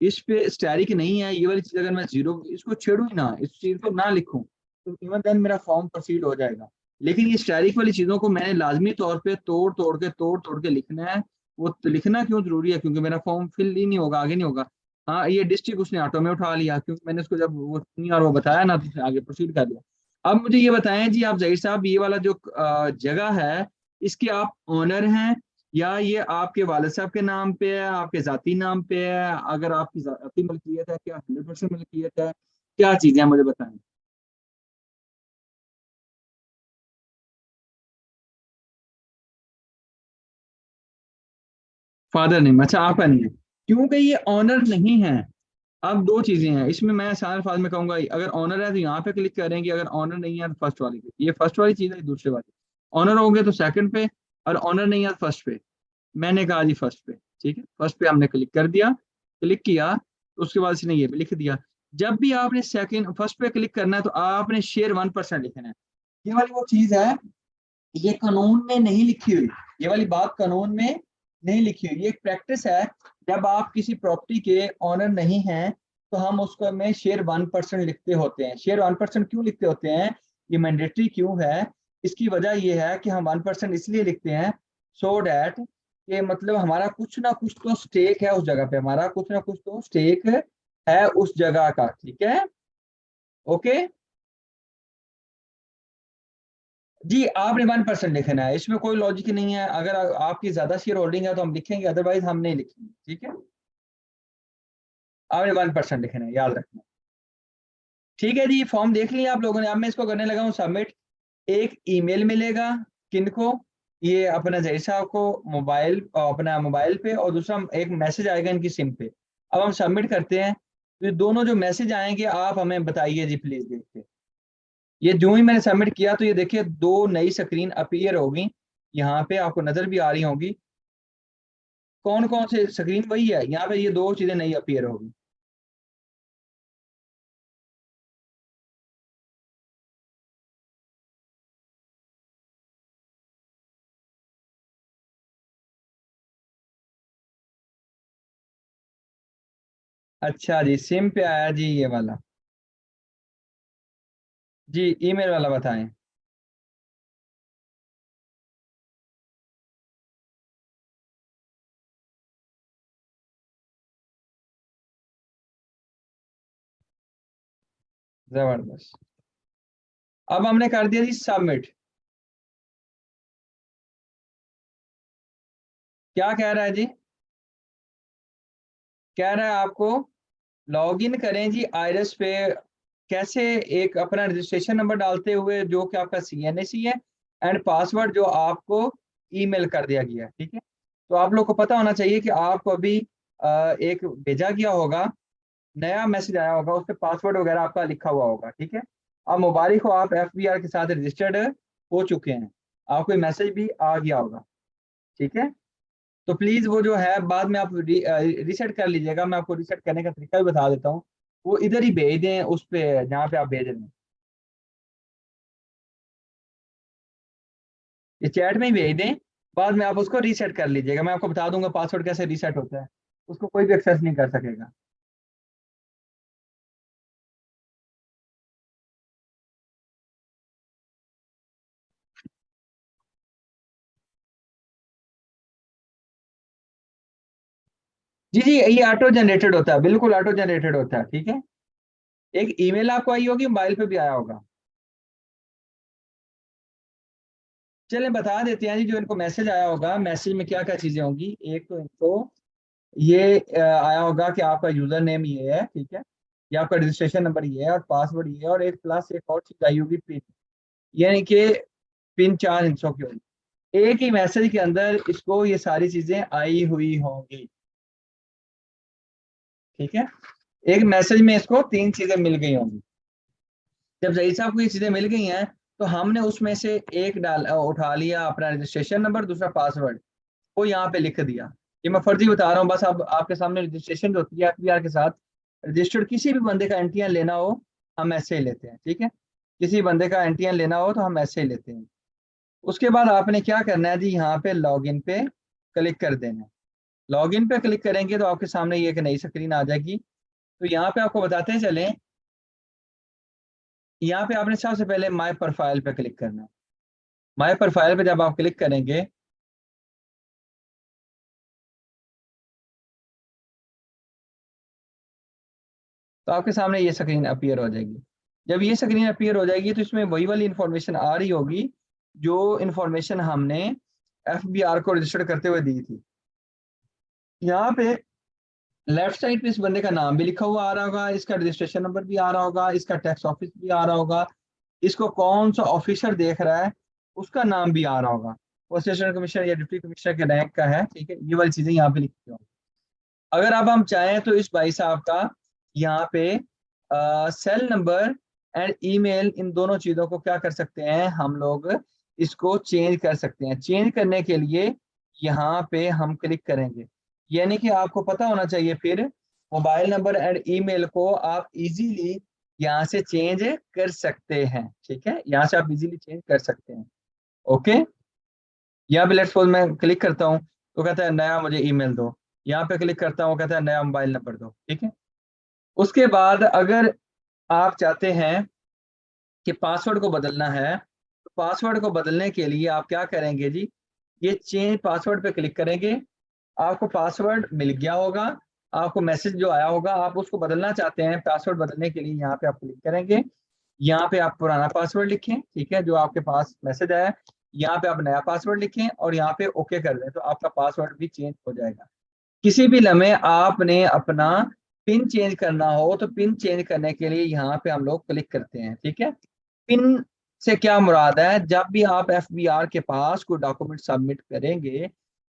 इस पे स्टैरिक नहीं है, ये वाली चीज अगर मैं जीरो इसको छेड़ू ही ना, इस चीज को ना लिखूं, तो इवन देन मेरा फॉर्म प्रोसीड हो जाएगा। लेकिन ये स्टैरिक वाली चीजों को मैंने लाजमी तौर पे तोड़ तोड़ के लिखना है। वो तो लिखना क्यों जरूरी है, क्योंकि मेरा फॉर्म फिल ही नहीं होगा, आगे नहीं होगा। हाँ, ये डिस्ट्रिक्ट उसने ऑटो में उठा लिया, क्योंकि मैंने उसको जब वो सुनी और वो बताया ना, तो उसने आगे प्रोसीड कर दिया। अब मुझे ये बताएं जी आप जहीर साहब, ये वाला जो जगह है, इसके आप ऑनर हैं या ये आपके वालिद साहब के नाम पे है, आपके जाती नाम पे है? अगर आपकी जाती मलकियत है, क्या 100% मलकियत है, क्या चीजें हैं मुझे बताएं। फादर नेम, अच्छा आपका नहीं है, क्योंकि ये ऑनर नहीं है। अब दो चीजें हैं इसमें, मैं आसान अल्फाज में कहूंगा, अगर ऑनर है तो यहाँ पे क्लिक करेंगे, अगर ऑनर नहीं है तो फर्स्ट वाली पे, ये फर्स्ट वाली चीज है, दूसरे वाली। ऑनर होंगे तो सेकंड पे, और ऑनर नहीं है तो फर्स्ट पे। मैंने कहा जी फर्स्ट पे, ठीक है, फर्स्ट पे हमने क्लिक कर दिया। क्लिक किया तो उसके बाद इसने ये भी लिख दिया। जब भी आपने सेकंड फर्स्ट पे क्लिक करना है तो आपने शेयर 1% लिखना है। ये वाली वो चीज है, ये कानून में नहीं लिखी हुई, ये वाली बात कानून में नहीं लिखी हुई, ये एक प्रैक्टिस है। जब आप किसी प्रॉपर्टी के ऑनर नहीं हैं तो हम उसको में शेयर 1% लिखते होते हैं। शेयर 1% क्यों लिखते होते हैं, ये मैंडेटरी क्यों है, इसकी वजह यह है कि हम 1% इसलिए लिखते हैं, सो डैट कि मतलब हमारा कुछ ना कुछ तो स्टेक है उस जगह पे, हमारा कुछ ना कुछ तो स्टेक है उस जगह का, ठीक है। ओके जी, आपने 1% लिखना है, इसमें कोई लॉजिक नहीं है। अगर आपकी ज्यादा शेयर होल्डिंग है तो हम लिखेंगे, अदरवाइज हम नहीं लिखेंगे, ठीक है। आपने 1% लिखना है, याद रखना। ठीक है जी, फॉर्म देख लिया आप लोगों ने। अब मैं इसको करने लगा हूँ सबमिट। एक ईमेल मिलेगा, किनको, ये अपना जय साहब को मोबाइल, अपना मोबाइल पे, और दूसरा एक मैसेज आएगा इनकी सिम पे। अब हम सबमिट करते हैं, तो ये दोनों जो मैसेज आएंगे आप हमें बताइए जी प्लीज देख के। ये जो ही मैंने सबमिट किया तो ये देखिए दो नई स्क्रीन अपीयर होगी, यहाँ पे आपको नजर भी आ रही होंगी। कौन कौन से स्क्रीन, वही है यहाँ पे, ये दो चीजें नई अपीयर होगी। अच्छा जी, सिम पे आया जी ये वाला। जी ईमेल वाला बताएं। जबरदस्त। अब हमने कर दिया जी सबमिट। क्या कह रहा है जी, कह रहा है आपको लॉग इन करें जी आइरस पे। कैसे, एक अपना रजिस्ट्रेशन नंबर डालते हुए जो कि आपका CNAC है, एंड पासवर्ड जो आपको ईमेल कर दिया गया है, ठीक है। तो आप लोग को पता होना चाहिए कि आपको अभी एक भेजा गया होगा, नया मैसेज आया होगा, उस पर पासवर्ड वगैरह आपका लिखा हुआ होगा, ठीक है। अब मुबारक हो, आप FBR के साथ रजिस्टर्ड हो चुके हैं, आपको मैसेज भी आ गया होगा, ठीक है। तो प्लीज वो जो है बाद में आप रीसेट कर लीजिएगा, मैं आपको रीसेट करने का तरीका भी बता देता हूँ। वो इधर ही भेज दें उस पे जहाँ पे आप भेज रहे हैं, ये चैट में ही भेज दें। बाद में आप उसको रीसेट कर लीजिएगा, मैं आपको बता दूंगा पासवर्ड कैसे रीसेट होता है, उसको कोई भी एक्सेस नहीं कर सकेगा। जी जी, ये ऑटो जनरेटेड होता है, बिल्कुल ऑटो जनरेटेड होता है, ठीक है। एक ईमेल आपको आई होगी, मोबाइल पे भी आया होगा। चलें बता देते हैं जी, जो इनको मैसेज आया होगा, मैसेज में क्या क्या चीजें होंगी। एक तो इनको ये आया होगा कि आपका यूजर नेम ये है, ठीक है, या आपका रजिस्ट्रेशन नंबर ये है, और पासवर्ड ये है, और एक प्लस एक और चीज आई होगी, पिन, यानी कि पिन 4 हिस्सों की होगी। एक ही मैसेज के अंदर इसको ये सारी चीजें आई हुई होंगी, ठीक है। एक मैसेज में इसको तीन चीजें मिल गई होंगी। जब जही साहब को ये चीजें मिल गई हैं तो हमने उसमें से एक उठा लिया अपना रजिस्ट्रेशन नंबर, दूसरा पासवर्ड, वो यहाँ पे लिख दिया। ये मैं फर्जी बता रहा हूँ बस। अब आपके सामने रजिस्ट्रेशन जो होती है एफबीआर के साथ रजिस्टर्ड, किसी भी बंदे का एनटीएन लेना हो हम ऐसे ही लेते हैं, ठीक है। किसी बंदे का एनटीएन लेना हो तो हम ऐसे ही लेते हैं। उसके बाद आपने क्या करना है जी, यहाँ पे लॉगिन पे क्लिक कर देना है। लॉगिन पे क्लिक करेंगे तो आपके सामने ये एक नई स्क्रीन आ जाएगी। तो यहाँ पे आपको बताते चलें, यहाँ पे आपने सबसे पहले माय प्रोफाइल पे क्लिक करना है। माय प्रोफाइल पे जब आप क्लिक करेंगे तो आपके सामने ये स्क्रीन अपीयर हो जाएगी। जब ये स्क्रीन अपीयर हो जाएगी तो इसमें वही वाली इंफॉर्मेशन आ रही होगी जो इंफॉर्मेशन हमने एफबीआर को रजिस्टर करते हुए दी थी। यहाँ पे लेफ्ट साइड पे इस बंदे का नाम भी लिखा हुआ आ रहा होगा, इसका रजिस्ट्रेशन नंबर भी आ रहा होगा, इसका टैक्स ऑफिस भी आ रहा होगा, इसको कौन सा ऑफिसर देख रहा है उसका नाम भी आ रहा होगा, वो असिस्टेंट कमिश्नर या डिप्टी कमिश्नर के रैंक का है, ठीक है। ये वाली चीजें यहाँ पे लिखी होंगी। अगर अब हम चाहें तो इस भाई साहब का यहाँ पे सेल नंबर एंड ईमेल, इन दोनों चीजों को क्या कर सकते हैं हम लोग, इसको चेंज कर सकते हैं। चेंज करने के लिए यहाँ पे हम क्लिक करेंगे, यानी कि आपको पता होना चाहिए फिर मोबाइल नंबर एंड ईमेल को आप इजीली यहाँ से चेंज कर सकते हैं, ठीक है। यहाँ से आप इजीली चेंज कर सकते हैं, ओके। यहाँ पे लेट्स सपोज मैं क्लिक करता हूँ तो कहता है नया मुझे ईमेल दो, यहाँ पे क्लिक करता हूँ कहता है नया मोबाइल नंबर दो, ठीक है। उसके बाद अगर आप चाहते हैं कि पासवर्ड को बदलना है तो पासवर्ड को बदलने के लिए आप क्या करेंगे जी, ये चेंज पासवर्ड पे क्लिक करेंगे। आपको पासवर्ड मिल गया होगा, आपको मैसेज जो आया होगा, आप उसको बदलना चाहते हैं, पासवर्ड बदलने के लिए यहाँ पे आप क्लिक करेंगे। यहाँ पे आप पुराना पासवर्ड लिखें, ठीक है, जो आपके पास मैसेज आया। यहाँ पे आप नया पासवर्ड लिखें और यहाँ पे ओके कर दें तो आपका पासवर्ड भी चेंज हो जाएगा। किसी भी लम्हे आपने अपना पिन चेंज करना हो तो पिन चेंज करने के लिए यहाँ पे हम लोग क्लिक करते हैं, ठीक है। पिन से क्या मुराद है, जब भी आप एफबीआर के पास कोई डॉक्यूमेंट सबमिट करेंगे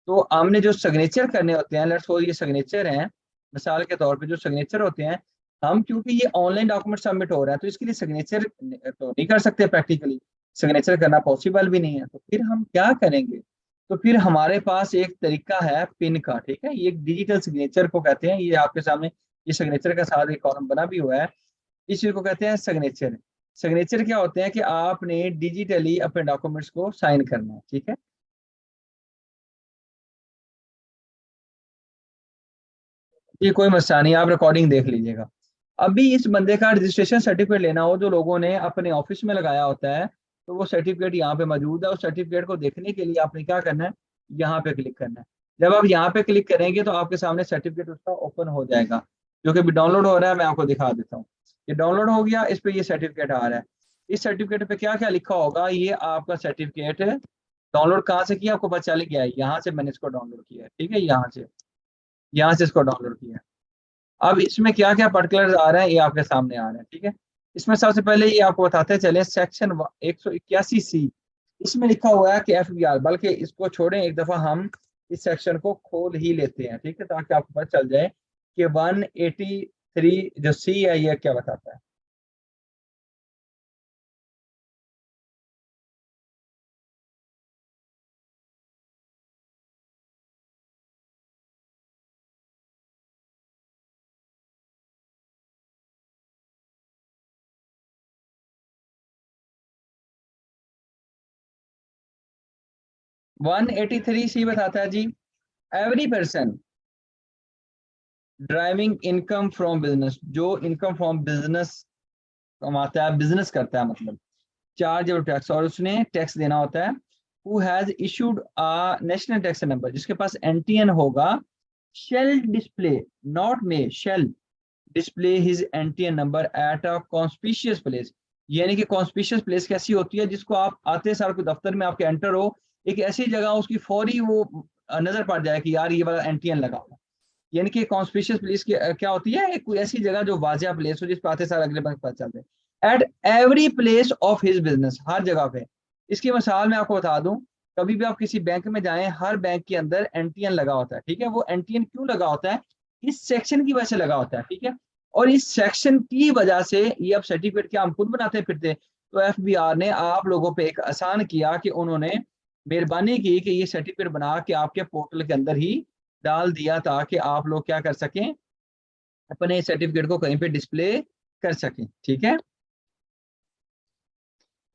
तो हमने जो सिग्नेचर करने होते हैं, लेट्स सपोज ये सिग्नेचर हैं, मिसाल के तौर पे जो सिग्नेचर होते हैं, हम क्योंकि ये ऑनलाइन डॉक्यूमेंट सबमिट हो रहा है तो इसके लिए सिग्नेचर तो नहीं कर सकते, प्रैक्टिकली सिग्नेचर करना पॉसिबल भी नहीं है। तो फिर हम क्या करेंगे, तो फिर हमारे पास एक तरीका है पिन का, ठीक है। ये एक डिजिटल सिग्नेचर को कहते हैं। ये आपके सामने ये सिग्नेचर का साथ एक कॉलम बना भी हुआ है, इस चीज को कहते हैं सिग्नेचर। सिग्नेचर क्या होते हैं कि आपने डिजिटली अपने डॉक्यूमेंट्स को साइन करना है, ठीक है। ये कोई मसला नहीं, आप रिकॉर्डिंग देख लीजिएगा। अभी इस बंदे का रजिस्ट्रेशन सर्टिफिकेट लेना हो जो लोगों ने अपने ऑफिस में लगाया होता है, तो वो सर्टिफिकेट यहाँ पे मौजूद है। उस सर्टिफिकेट को देखने के लिए आपने क्या करना है, यहाँ पे क्लिक करना है। जब आप यहाँ पे क्लिक करेंगे तो आपके सामने सर्टिफिकेट उसका ओपन हो जाएगा, जो कि अभी डाउनलोड हो रहा है। मैं आपको दिखा देता हूँ, ये डाउनलोड हो गया, इस पे ये सर्टिफिकेट आ रहा है। इस सर्टिफिकेट पे क्या क्या लिखा होगा, ये आपका सर्टिफिकेट डाउनलोड कहाँ से किया आपको पता चल गया है, यहाँ से मैंने इसको डाउनलोड किया है, ठीक है। यहाँ से इसको डाउनलोड किया है। अब इसमें क्या क्या पर्टिकुलर आ रहे हैं ये आपके सामने आ रहे हैं, ठीक है। इसमें सबसे पहले ये आपको बताते चले सेक्शन 181C, इसमें लिखा हुआ है कि एफबीआर, बल्कि इसको छोड़ें एक दफा हम इस सेक्शन को खोल ही लेते हैं, ठीक है, ताकि आपको पता चल जाए कि 183 जो सी है ये क्या बताता है। 183C बताता है जी, every person driving income from business, जो इनकम फ्रॉम बिजनेस कमाता है, बिजनेस करता है, मतलब चार्ज और टैक्स, और उसने टैक्स देना होता है। Who has issued a national tax number, जिसके पास एनटीएन होगा, shall display, not may, shall display his NTN number at a conspicuous place. यानी कि कॉन्स्पिशियस प्लेस कैसी होती है, जिसको आप आते साल को दफ्तर में आपके एंटर हो, एक ऐसी जगह उसकी फौरी वो नजर पड़ जाए कि यार ये वाला एनटीएन लगा हुआ। यानी कि कॉन्स्पिशियस प्लेस की क्या होती है, एक कोई ऐसी जगह जो वाजिया प्लेस हो जिस पर आते साल अगले बार पता चलते हैं। At every place of his business, हर जगह पे। इसकी मिसाल मैं आपको बता दूं, कभी भी आप किसी बैंक में जाएं, हर बैंक के अंदर एनटीएन लगा होता है, ठीक है। वो एनटीएन क्यों लगा होता है? इस सेक्शन की वजह से लगा होता है, ठीक है। और इस सेक्शन की वजह से ये अब सर्टिफिकेट क्या हम खुद बनाते फिरते, तो एफबीआर ने आप लोगों पे एक आसान किया कि उन्होंने मेहरबानी की कि ये सर्टिफिकेट बना के आपके पोर्टल के अंदर ही डाल दिया, ताकि आप लोग क्या कर सकें, अपने सर्टिफिकेट को कहीं पे डिस्प्ले कर सकें, ठीक है।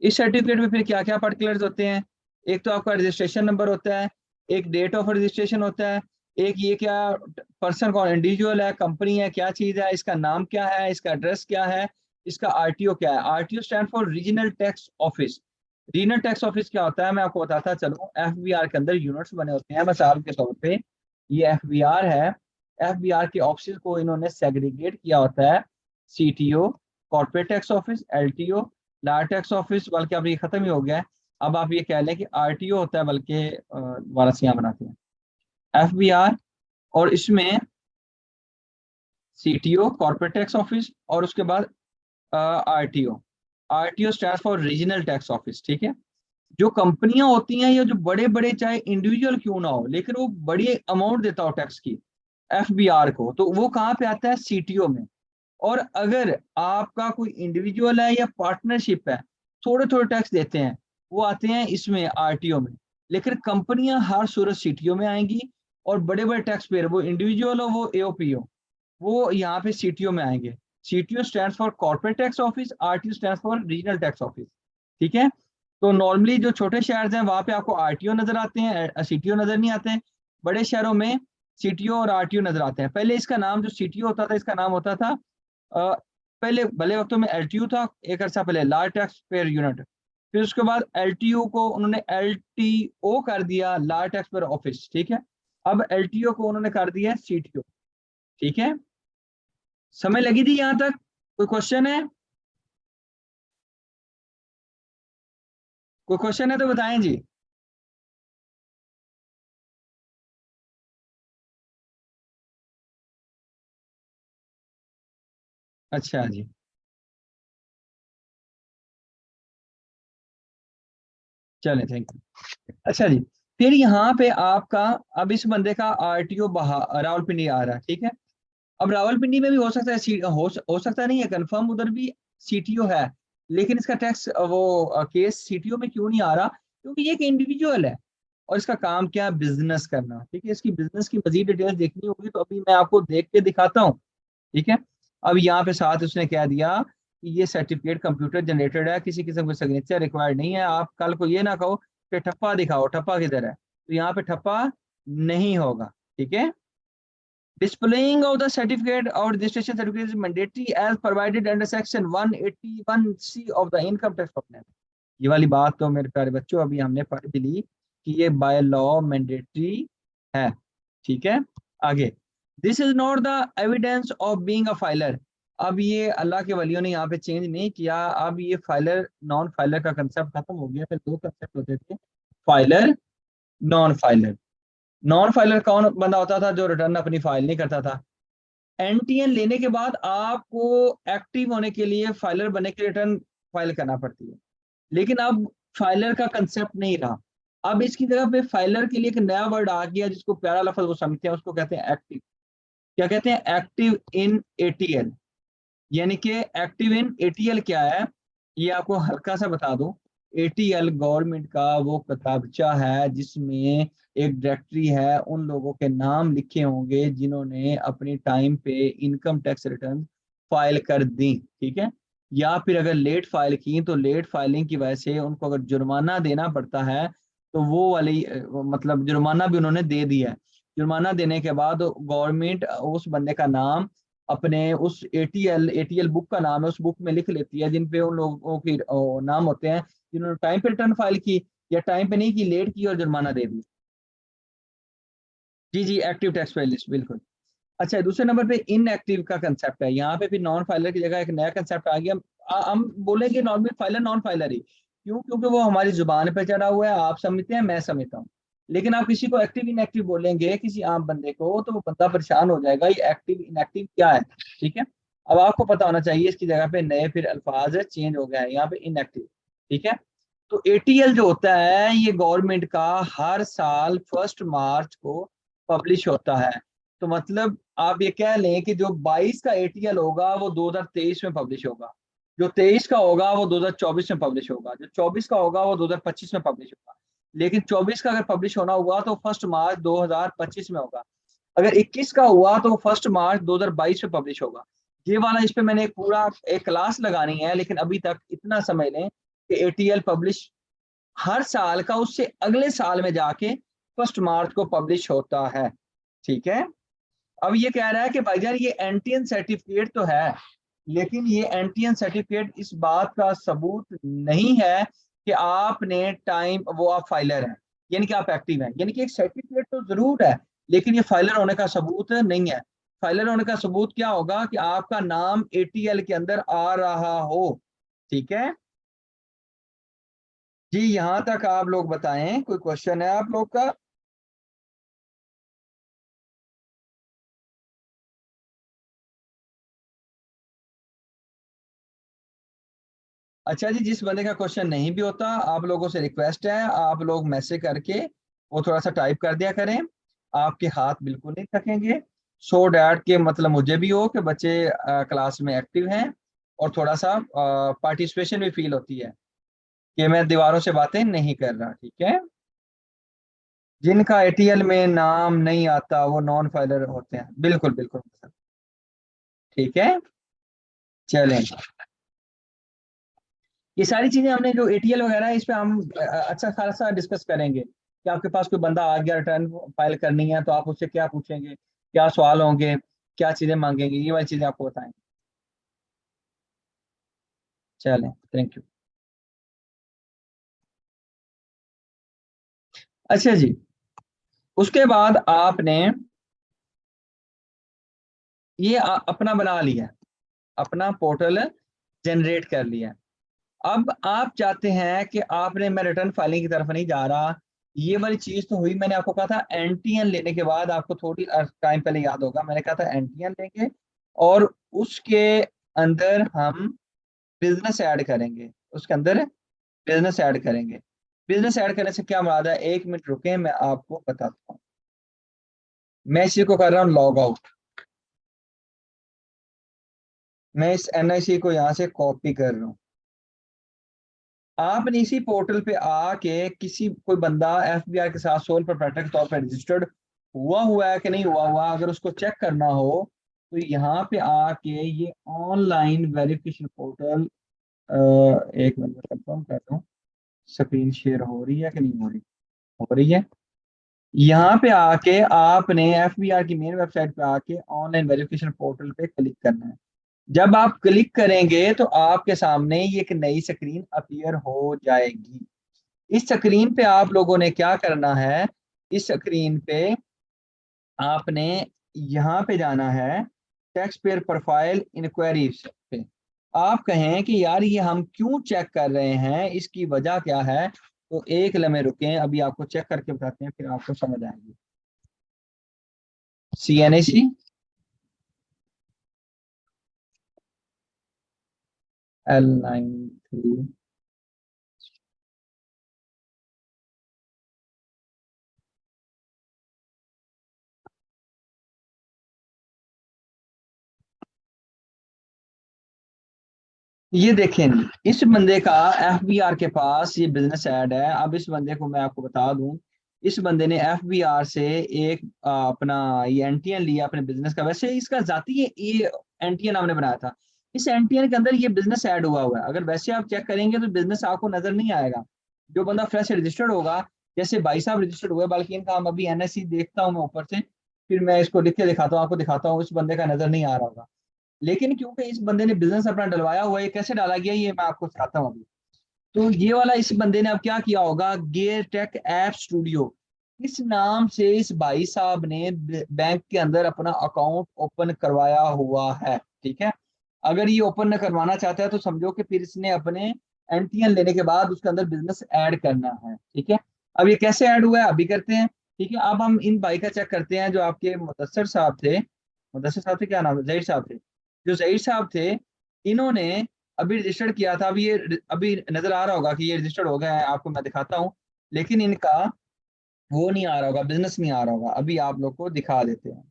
इस सर्टिफिकेट में फिर क्या क्या पर्टिकुलर्स होते हैं? एक तो आपका रजिस्ट्रेशन नंबर होता है, एक डेट ऑफ रजिस्ट्रेशन होता है, एक ये क्या पर्सन कौन, इंडिविजुअल है, कंपनी है, क्या चीज है, इसका नाम क्या है, इसका एड्रेस क्या है, इसका आरटीओ क्या है। RTO stand for regional tax office. Regional tax office क्या होता है, मैं आपको बताता चलूँ। एफबीआर के अंदर यूनिट्स बने होते हैं, मिसाल के तौर पे ये एफबीआर है। एफबीआर के ऑफिस को इन्होंने सेग्रीगेट किया होता है, CTO, corporate tax office, LTO, large tax office, बल्कि अब ये खत्म ही हो गया है। अब आप ये कह लें कि आरटीओ होता है, बल्कि वारसियां बनाते हैं एफबीआर। और इसमें सीटीओ, कॉर्पोरेट टैक्स ऑफिस, और उसके बाद RTO. RTO stand for regional tax office, ठीक है। जो कंपनियां होती हैं या जो बड़े बड़े, चाहे इंडिविजुअल क्यों ना हो, लेकिन वो बड़ी अमाउंट देता हो टैक्स की एफबीआर को, तो वो कहाँ पे आता है? सीटीओ में। और अगर आपका कोई इंडिविजुअल है या पार्टनरशिप है, थोड़े थोड़े टैक्स देते हैं, वो आते हैं इसमें आरटीओ में। लेकिन कंपनियां हर सूरत सीटीओ में आएंगी, और बड़े बड़े टैक्स पेयर, वो इंडिविजुअल हो वो एओपी हो, वो यहाँ पे सीटीओ में आएंगे। CTO stands for corporate tax office, RTO stands for regional tax office, ठीक है। तो नॉर्मली जो छोटे शहर हैं वहां पे आपको आरटीओ नजर आते हैं, सीटीओ नजर नहीं आते हैं। बड़े शहरों में सीटीओ और आरटीओ नजर आते हैं। पहले इसका नाम जो सीटीओ होता था, इसका नाम होता था पहले भले वक्तों में एलटीयू था, एक अर्सा पहले, लार्ज टैक्स पेयर यूनिट। फिर उसके बाद एलटीयू को उन्होंने एलटीओ कर दिया, लार्ज टैक्स पेयर ऑफिस, ठीक है। अब एलटीओ को उन्होंने कर दिया सीटीओ, ठीक है। समय लगी थी यहां तक? कोई क्वेश्चन है? कोई क्वेश्चन है तो बताएं जी। अच्छा जी, चलें, थैंक यू। अच्छा जी, फिर यहाँ पे आपका, अब इस बंदे का आरटीओ रावलपिंडी आ रहा है, ठीक है। अब रावलपिंडी में भी हो सकता है हो सकता नहीं है कंफर्म, उधर भी सीटीओ है, लेकिन इसका टैक्स वो केस सीटीओ में क्यों नहीं आ रहा? क्योंकि ये एक इंडिविजुअल है, और इसका काम क्या है? बिजनेस करना, ठीक है। इसकी बिजनेस की मजीद डिटेल्स देखनी होगी, तो अभी मैं आपको देख के दिखाता हूँ, ठीक है। अब यहाँ पे साथ उसने कह दिया कि ये सर्टिफिकेट कंप्यूटर जनरेटेड है, किसी किस्म का सिग्नेचर रिक्वायर्ड नहीं है। आप कल को ये ना कहो कि ठप्पा दिखाओ, ठप्पा किधर है, तो यहाँ पे ठप्पा नहीं होगा, ठीक है। Displaying of the certificate or registration certificate is mandatory as provided under section 181C of the income tax ordinance। ये वाली बात तो मेरे प्यारे बच्चों अभी हमने पढ़ भी ली कि ये बाय लॉ मैंडेटरी है, ठीक है। आगे, this is not the evidence of being a filer. अब ये अल्लाह के वलियों ने यहाँ पे चेंज नहीं किया। अब ये फाइलर नॉन फाइलर का कंसेप्ट खत्म हो गया। फिर दो कंसेप्ट होते थे, filer, non filer. Non filer कौन बंदा होता था? जो रिटर्न अपनी फाइल नहीं करता था। एनटीएन लेने के बाद आपको एक्टिव होने के लिए, फाइलर बनने के लिए रिटर्न फाइल करना पड़ती है। लेकिन अब फाइलर का कंसेप्ट नहीं रहा। अब इसकी जगह पे फाइलर के लिए एक नया वर्ड आ गया, जिसको प्यारा लफ्ज वो समझते हैं, उसको कहते हैं एक्टिव। क्या कहते हैं? Active in ATL. यानी कि एक्टिव इन एटीएल क्या है, ये आपको हल्का सा बता दूं। एटीएल गवर्नमेंट का वो किताबचा है जिसमें एक डायरेक्टरी है, उन लोगों के नाम लिखे होंगे जिन्होंने अपनी टाइम पे इनकम टैक्स रिटर्न फाइल कर दी, ठीक है। या फिर अगर लेट फाइल की, तो लेट फाइलिंग की वजह से उनको अगर जुर्माना देना पड़ता है, तो वो वाली मतलब जुर्माना भी उन्होंने दे दिया है। जुर्माना देने के बाद गवर्नमेंट उस बंदे का नाम अपने उस एटीएल एटीएल बुक का नाम है, उस बुक में लिख लेती है, जिन पे उन लोगों की नाम होते हैं जिन्होंने टाइम पे रिटर्न फाइल की, या टाइम पे नहीं की, लेट की और जुर्माना दे दी। जी जी, एक्टिव टैक्स पेयर लिस्ट, बिल्कुल। अच्छा, दूसरे नंबर पे इनएक्टिव का कंसेप्ट है। यहाँ पे फिर नॉन फाइलर की जगह एक नया कंसेप्ट आ गया। हम बोलेंगे नॉर्मल फाइलर, नॉन फाइलर ही क्यों? क्योंकि वो हमारी जुबान पे चढ़ा हुआ है, आप समझते हैं, मैं समझता हूँ। लेकिन आप किसी को एक्टिव इनएक्टिव बोलेंगे किसी आम बंदे को, तो वो बंदा परेशान हो जाएगा, ये एक्टिव इनएक्टिव क्या है, ठीक है। अब आपको पता होना चाहिए, इसकी जगह पे नए फिर अल्फाज चेंज हो गया है, यहाँ पे इनएक्टिव, ठीक है। तो एटीएल जो होता है ये गवर्नमेंट का हर साल 1 मार्च को पब्लिश होता है। तो मतलब आप ये कह लें कि जो 22 का एटीएल होगा वो 2023 में पब्लिश होगा, जो 23 का होगा वो 2024 में पब्लिश होगा, जो 24 का होगा वो 2025 में पब्लिश होगा। लेकिन 24 का अगर पब्लिश होना हुआ तो 1 मार्च 2025 में होगा। अगर 21 का हुआ तो 1 मार्च 2022 में पब्लिश होगा। ये वाला इस पे मैंने एक पूरा एक क्लास लगानी है, लेकिन अभी तक इतना समझ लें कि एटीएल पब्लिश हर साल का उससे अगले साल में जाके 1 मार्च को पब्लिश होता है। ठीक है। अब ये कह रहा है कि भाईजान ये एनटीएन सर्टिफिकेट तो है, लेकिन ये एनटीएन सर्टिफिकेट इस बात का सबूत नहीं है कि आपने टाइम वो आप फाइलर हैं, यानी कि आप एक्टिव हैं। यानी कि एक सर्टिफिकेट तो जरूर है, लेकिन ये फाइलर होने का सबूत नहीं है। फाइलर होने का सबूत क्या होगा कि आपका नाम एटीएल के अंदर आ रहा हो। ठीक है जी, यहां तक आप लोग बताएं, कोई क्वेश्चन है आप लोग का? अच्छा जी, जिस बंदे का क्वेश्चन नहीं भी होता, आप लोगों से रिक्वेस्ट है, आप लोग मैसेज करके वो थोड़ा सा टाइप कर दिया करें। आपके हाथ बिल्कुल नहीं थकेंगे, सो डैट के मतलब मुझे भी हो कि बच्चे क्लास में एक्टिव हैं, और थोड़ा सा पार्टिसिपेशन भी फील होती है कि मैं दीवारों से बातें नहीं कर रहा। ठीक है। जिनका एटीएल में नाम नहीं आता वो नॉन फाइलर होते हैं, बिल्कुल बिल्कुल। ठीक है। चलें, ये सारी चीजें हमने जो एटीएल वगैरह है इस पे हम अच्छा खासा डिस्कस करेंगे कि आपके पास कोई बंदा आ गया, रिटर्न फाइल करनी है तो आप उससे क्या पूछेंगे, क्या सवाल होंगे, क्या चीजें मांगेंगे, ये वाली चीजें आपको बताएंगे। चलें, थैंक यू। अच्छा जी, उसके बाद आपने ये अपना बना लिया, अपना पोर्टल जनरेट कर लिया। अब आप चाहते हैं कि आपने, मैं रिटर्न फाइलिंग की तरफ नहीं जा रहा, ये वाली चीज तो हुई। मैंने आपको कहा था एनटीएन लेने के बाद, आपको थोड़ी टाइम पहले याद होगा, मैंने कहा था एनटीएन लेंगे और उसके अंदर हम बिजनेस ऐड करेंगे, उसके अंदर बिजनेस ऐड करेंगे। बिजनेस ऐड करने से क्या मुराद है, 1 मिनट रुके मैं आपको बताता हूँ। मैं इसी को कर रहा हूँ लॉग आउट। मैं इस एनआईसी को यहाँ से कॉपी कर रहा हूँ। आपने इसी पोर्टल पे आके किसी कोई बंदा एफबीआर के साथ सोल प्रोप्राइटर के तौर पर रजिस्टर्ड हुआ है कि नहीं हुआ हुआ, अगर उसको चेक करना हो तो यहाँ पे आके ये ऑनलाइन वेरिफिकेशन पोर्टल, एक मिनट कंफर्म कर दूं, स्क्रीन शेयर हो रही है कि नहीं हो रही? हो रही है। यहाँ पे आके आपने एफबीआर की मेन वेबसाइट पे आके ऑनलाइन वेरिफिकेशन पोर्टल पे क्लिक करना है। जब आप क्लिक करेंगे तो आपके सामने ये एक नई स्क्रीन अपीयर हो जाएगी। इस स्क्रीन पे आप लोगों ने क्या करना है, इस स्क्रीन पे आपने यहाँ पे जाना है, टैक्स पेयर प्रोफाइल इंक्वायरीज पे। आप कहें कि यार ये हम क्यों चेक कर रहे हैं, इसकी वजह क्या है, तो एक लम्हे रुकें, अभी आपको चेक करके बताते हैं, फिर आपको समझ आएगी। CNAC L93, ये देखें, इस बंदे का एफबीआर के पास ये बिजनेस ऐड है। अब इस बंदे को मैं आपको बता दूं, इस बंदे ने एफबीआर से एक अपना ये एनटीएन लिया अपने बिजनेस का। वैसे इसका जाती है ये एनटीएन हमने बनाया था, इस एनटीएन के अंदर ये बिजनेस ऐड हुआ है। अगर वैसे आप चेक करेंगे तो बिजनेस आपको नजर नहीं आएगा। जो बंदा फ्रेश रजिस्टर्ड होगा, जैसे भाई साहब रजिस्टर्ड हुए, बल्कि इनका हम अभी एनएससी देखता हूँ मैं ऊपर से, फिर मैं इसको लिख के दिखाता हूँ, आपको दिखाता हूँ, उस बंदे का नजर नहीं आ रहा होगा। लेकिन क्योंकि इस बंदे ने बिजनेस अपना डलवाया हुआ है, ये कैसे डाला गया ये मैं आपको बताता हूँ अभी। तो ये वाला इस बंदे ने अब क्या किया होगा, गेयर टेक ऐप स्टूडियो इस नाम से इस भाई साहब ने बैंक के अंदर अपना अकाउंट ओपन करवाया हुआ है। ठीक है। अगर ये ओपन न करवाना चाहता है तो समझो कि फिर इसने अपने एनटीएन लेने के बाद उसके अंदर बिजनेस ऐड करना है। ठीक है। अब ये कैसे ऐड हुआ है अभी करते हैं। ठीक है। अब हम इन भाई का चेक करते हैं, जो आपके मुदस्सर साहब थे, मुदस्सर साहब थे, क्या नाम है, जहीर साहब थे। जो जहीर साहब थे, इन्होंने अभी रजिस्टर्ड किया था, अभी ये अभी नजर आ रहा होगा कि ये रजिस्टर्ड हो गया है, आपको मैं दिखाता हूँ। लेकिन इनका वो नहीं आ रहा होगा, बिजनेस नहीं आ रहा होगा, अभी आप लोग को दिखा देते हैं।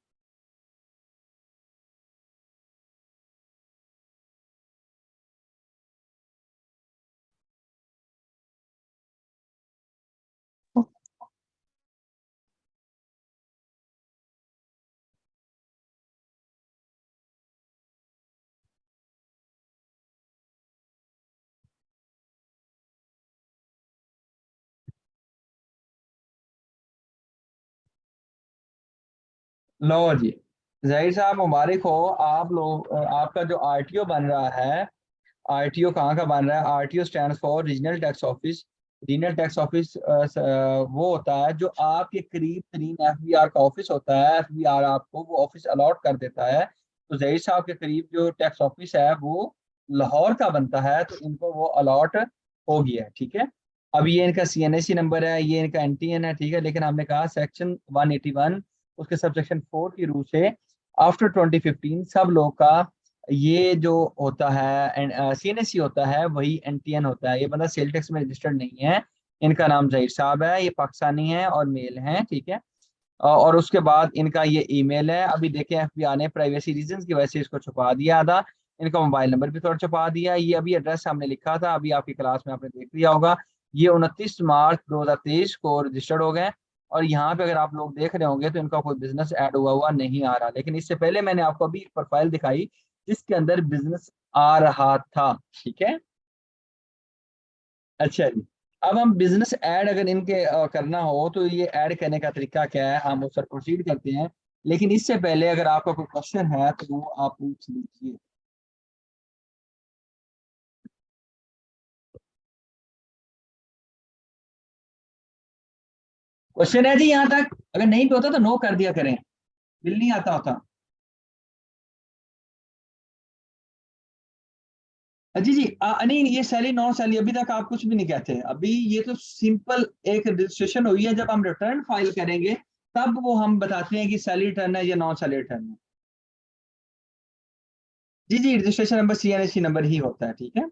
लो जी, जहीर साहब मुबारक हो। आप लोग आपका जो आरटीओ बन रहा है, आरटीओ कहाँ का बन रहा है? RTO stand for regional tax office. Regional tax office वो होता है जो आपके करीब तरीन एफबीआर का ऑफिस होता है। एफबीआर आपको वो ऑफिस अलॉट कर देता है। तो जहीर साहब के करीब जो टैक्स ऑफिस है वो लाहौर का बनता है, तो इनको वो अलॉट हो गया है, ठीक है। अब ये इनका सीएनएसी नंबर है, ये इनका एनटीएन है, ठीक है। लेकिन हमने कहा सेक्शन 181 उसके सब सेक्शन 4 की रूल से आफ्टर 2015 सब लोग का ये जो होता है सीएनएससी होता है वही एनटीएन होता है। ये बंदा सेल टैक्स में रजिस्टर्ड नहीं है। इनका नाम जहीर साहब है, ये पाकिस्तानी है और मेल है, ठीक है। और उसके बाद इनका ये ईमेल है। अभी देखें एफबीआई ने प्राइवेसी रीजंस की वजह से इसको छुपा दिया था। इनका मोबाइल नंबर भी थोड़ा छुपा दिया। ये अभी एड्रेस हमने लिखा था, अभी आपकी क्लास में आपने देख लिया होगा। ये 29 मार्च 2023 को रजिस्टर्ड हो गए। और यहाँ पे अगर आप लोग देख रहे होंगे तो इनका कोई बिजनेस ऐड हुआ हुआ नहीं आ रहा, लेकिन इससे पहले मैंने आपको अभी एक प्रोफाइल दिखाई जिसके अंदर बिजनेस आ रहा था, ठीक है। अच्छा जी, अब हम बिजनेस ऐड अगर इनके करना हो तो ये ऐड करने का तरीका क्या है, हम उस पर प्रोसीड करते हैं। लेकिन इससे पहले अगर आपका कोई क्वेश्चन है तो वो आप पूछ लीजिए। क्वेश्चन है जी यहाँ तक? अगर नहीं भी होता तो नो कर दिया करें, बिल नहीं आता होता। जी जी, नहीं ये सैली नॉन सैली अभी तक आप कुछ भी नहीं कहते। अभी ये तो सिंपल एक रजिस्ट्रेशन हुई है, जब हम रिटर्न फाइल करेंगे तब वो हम बताते हैं कि सैली रिटर्न है या नॉन सैली रिटर्न है। जी जी, रजिस्ट्रेशन नंबर सीएनएससी नंबर ही होता है, ठीक है।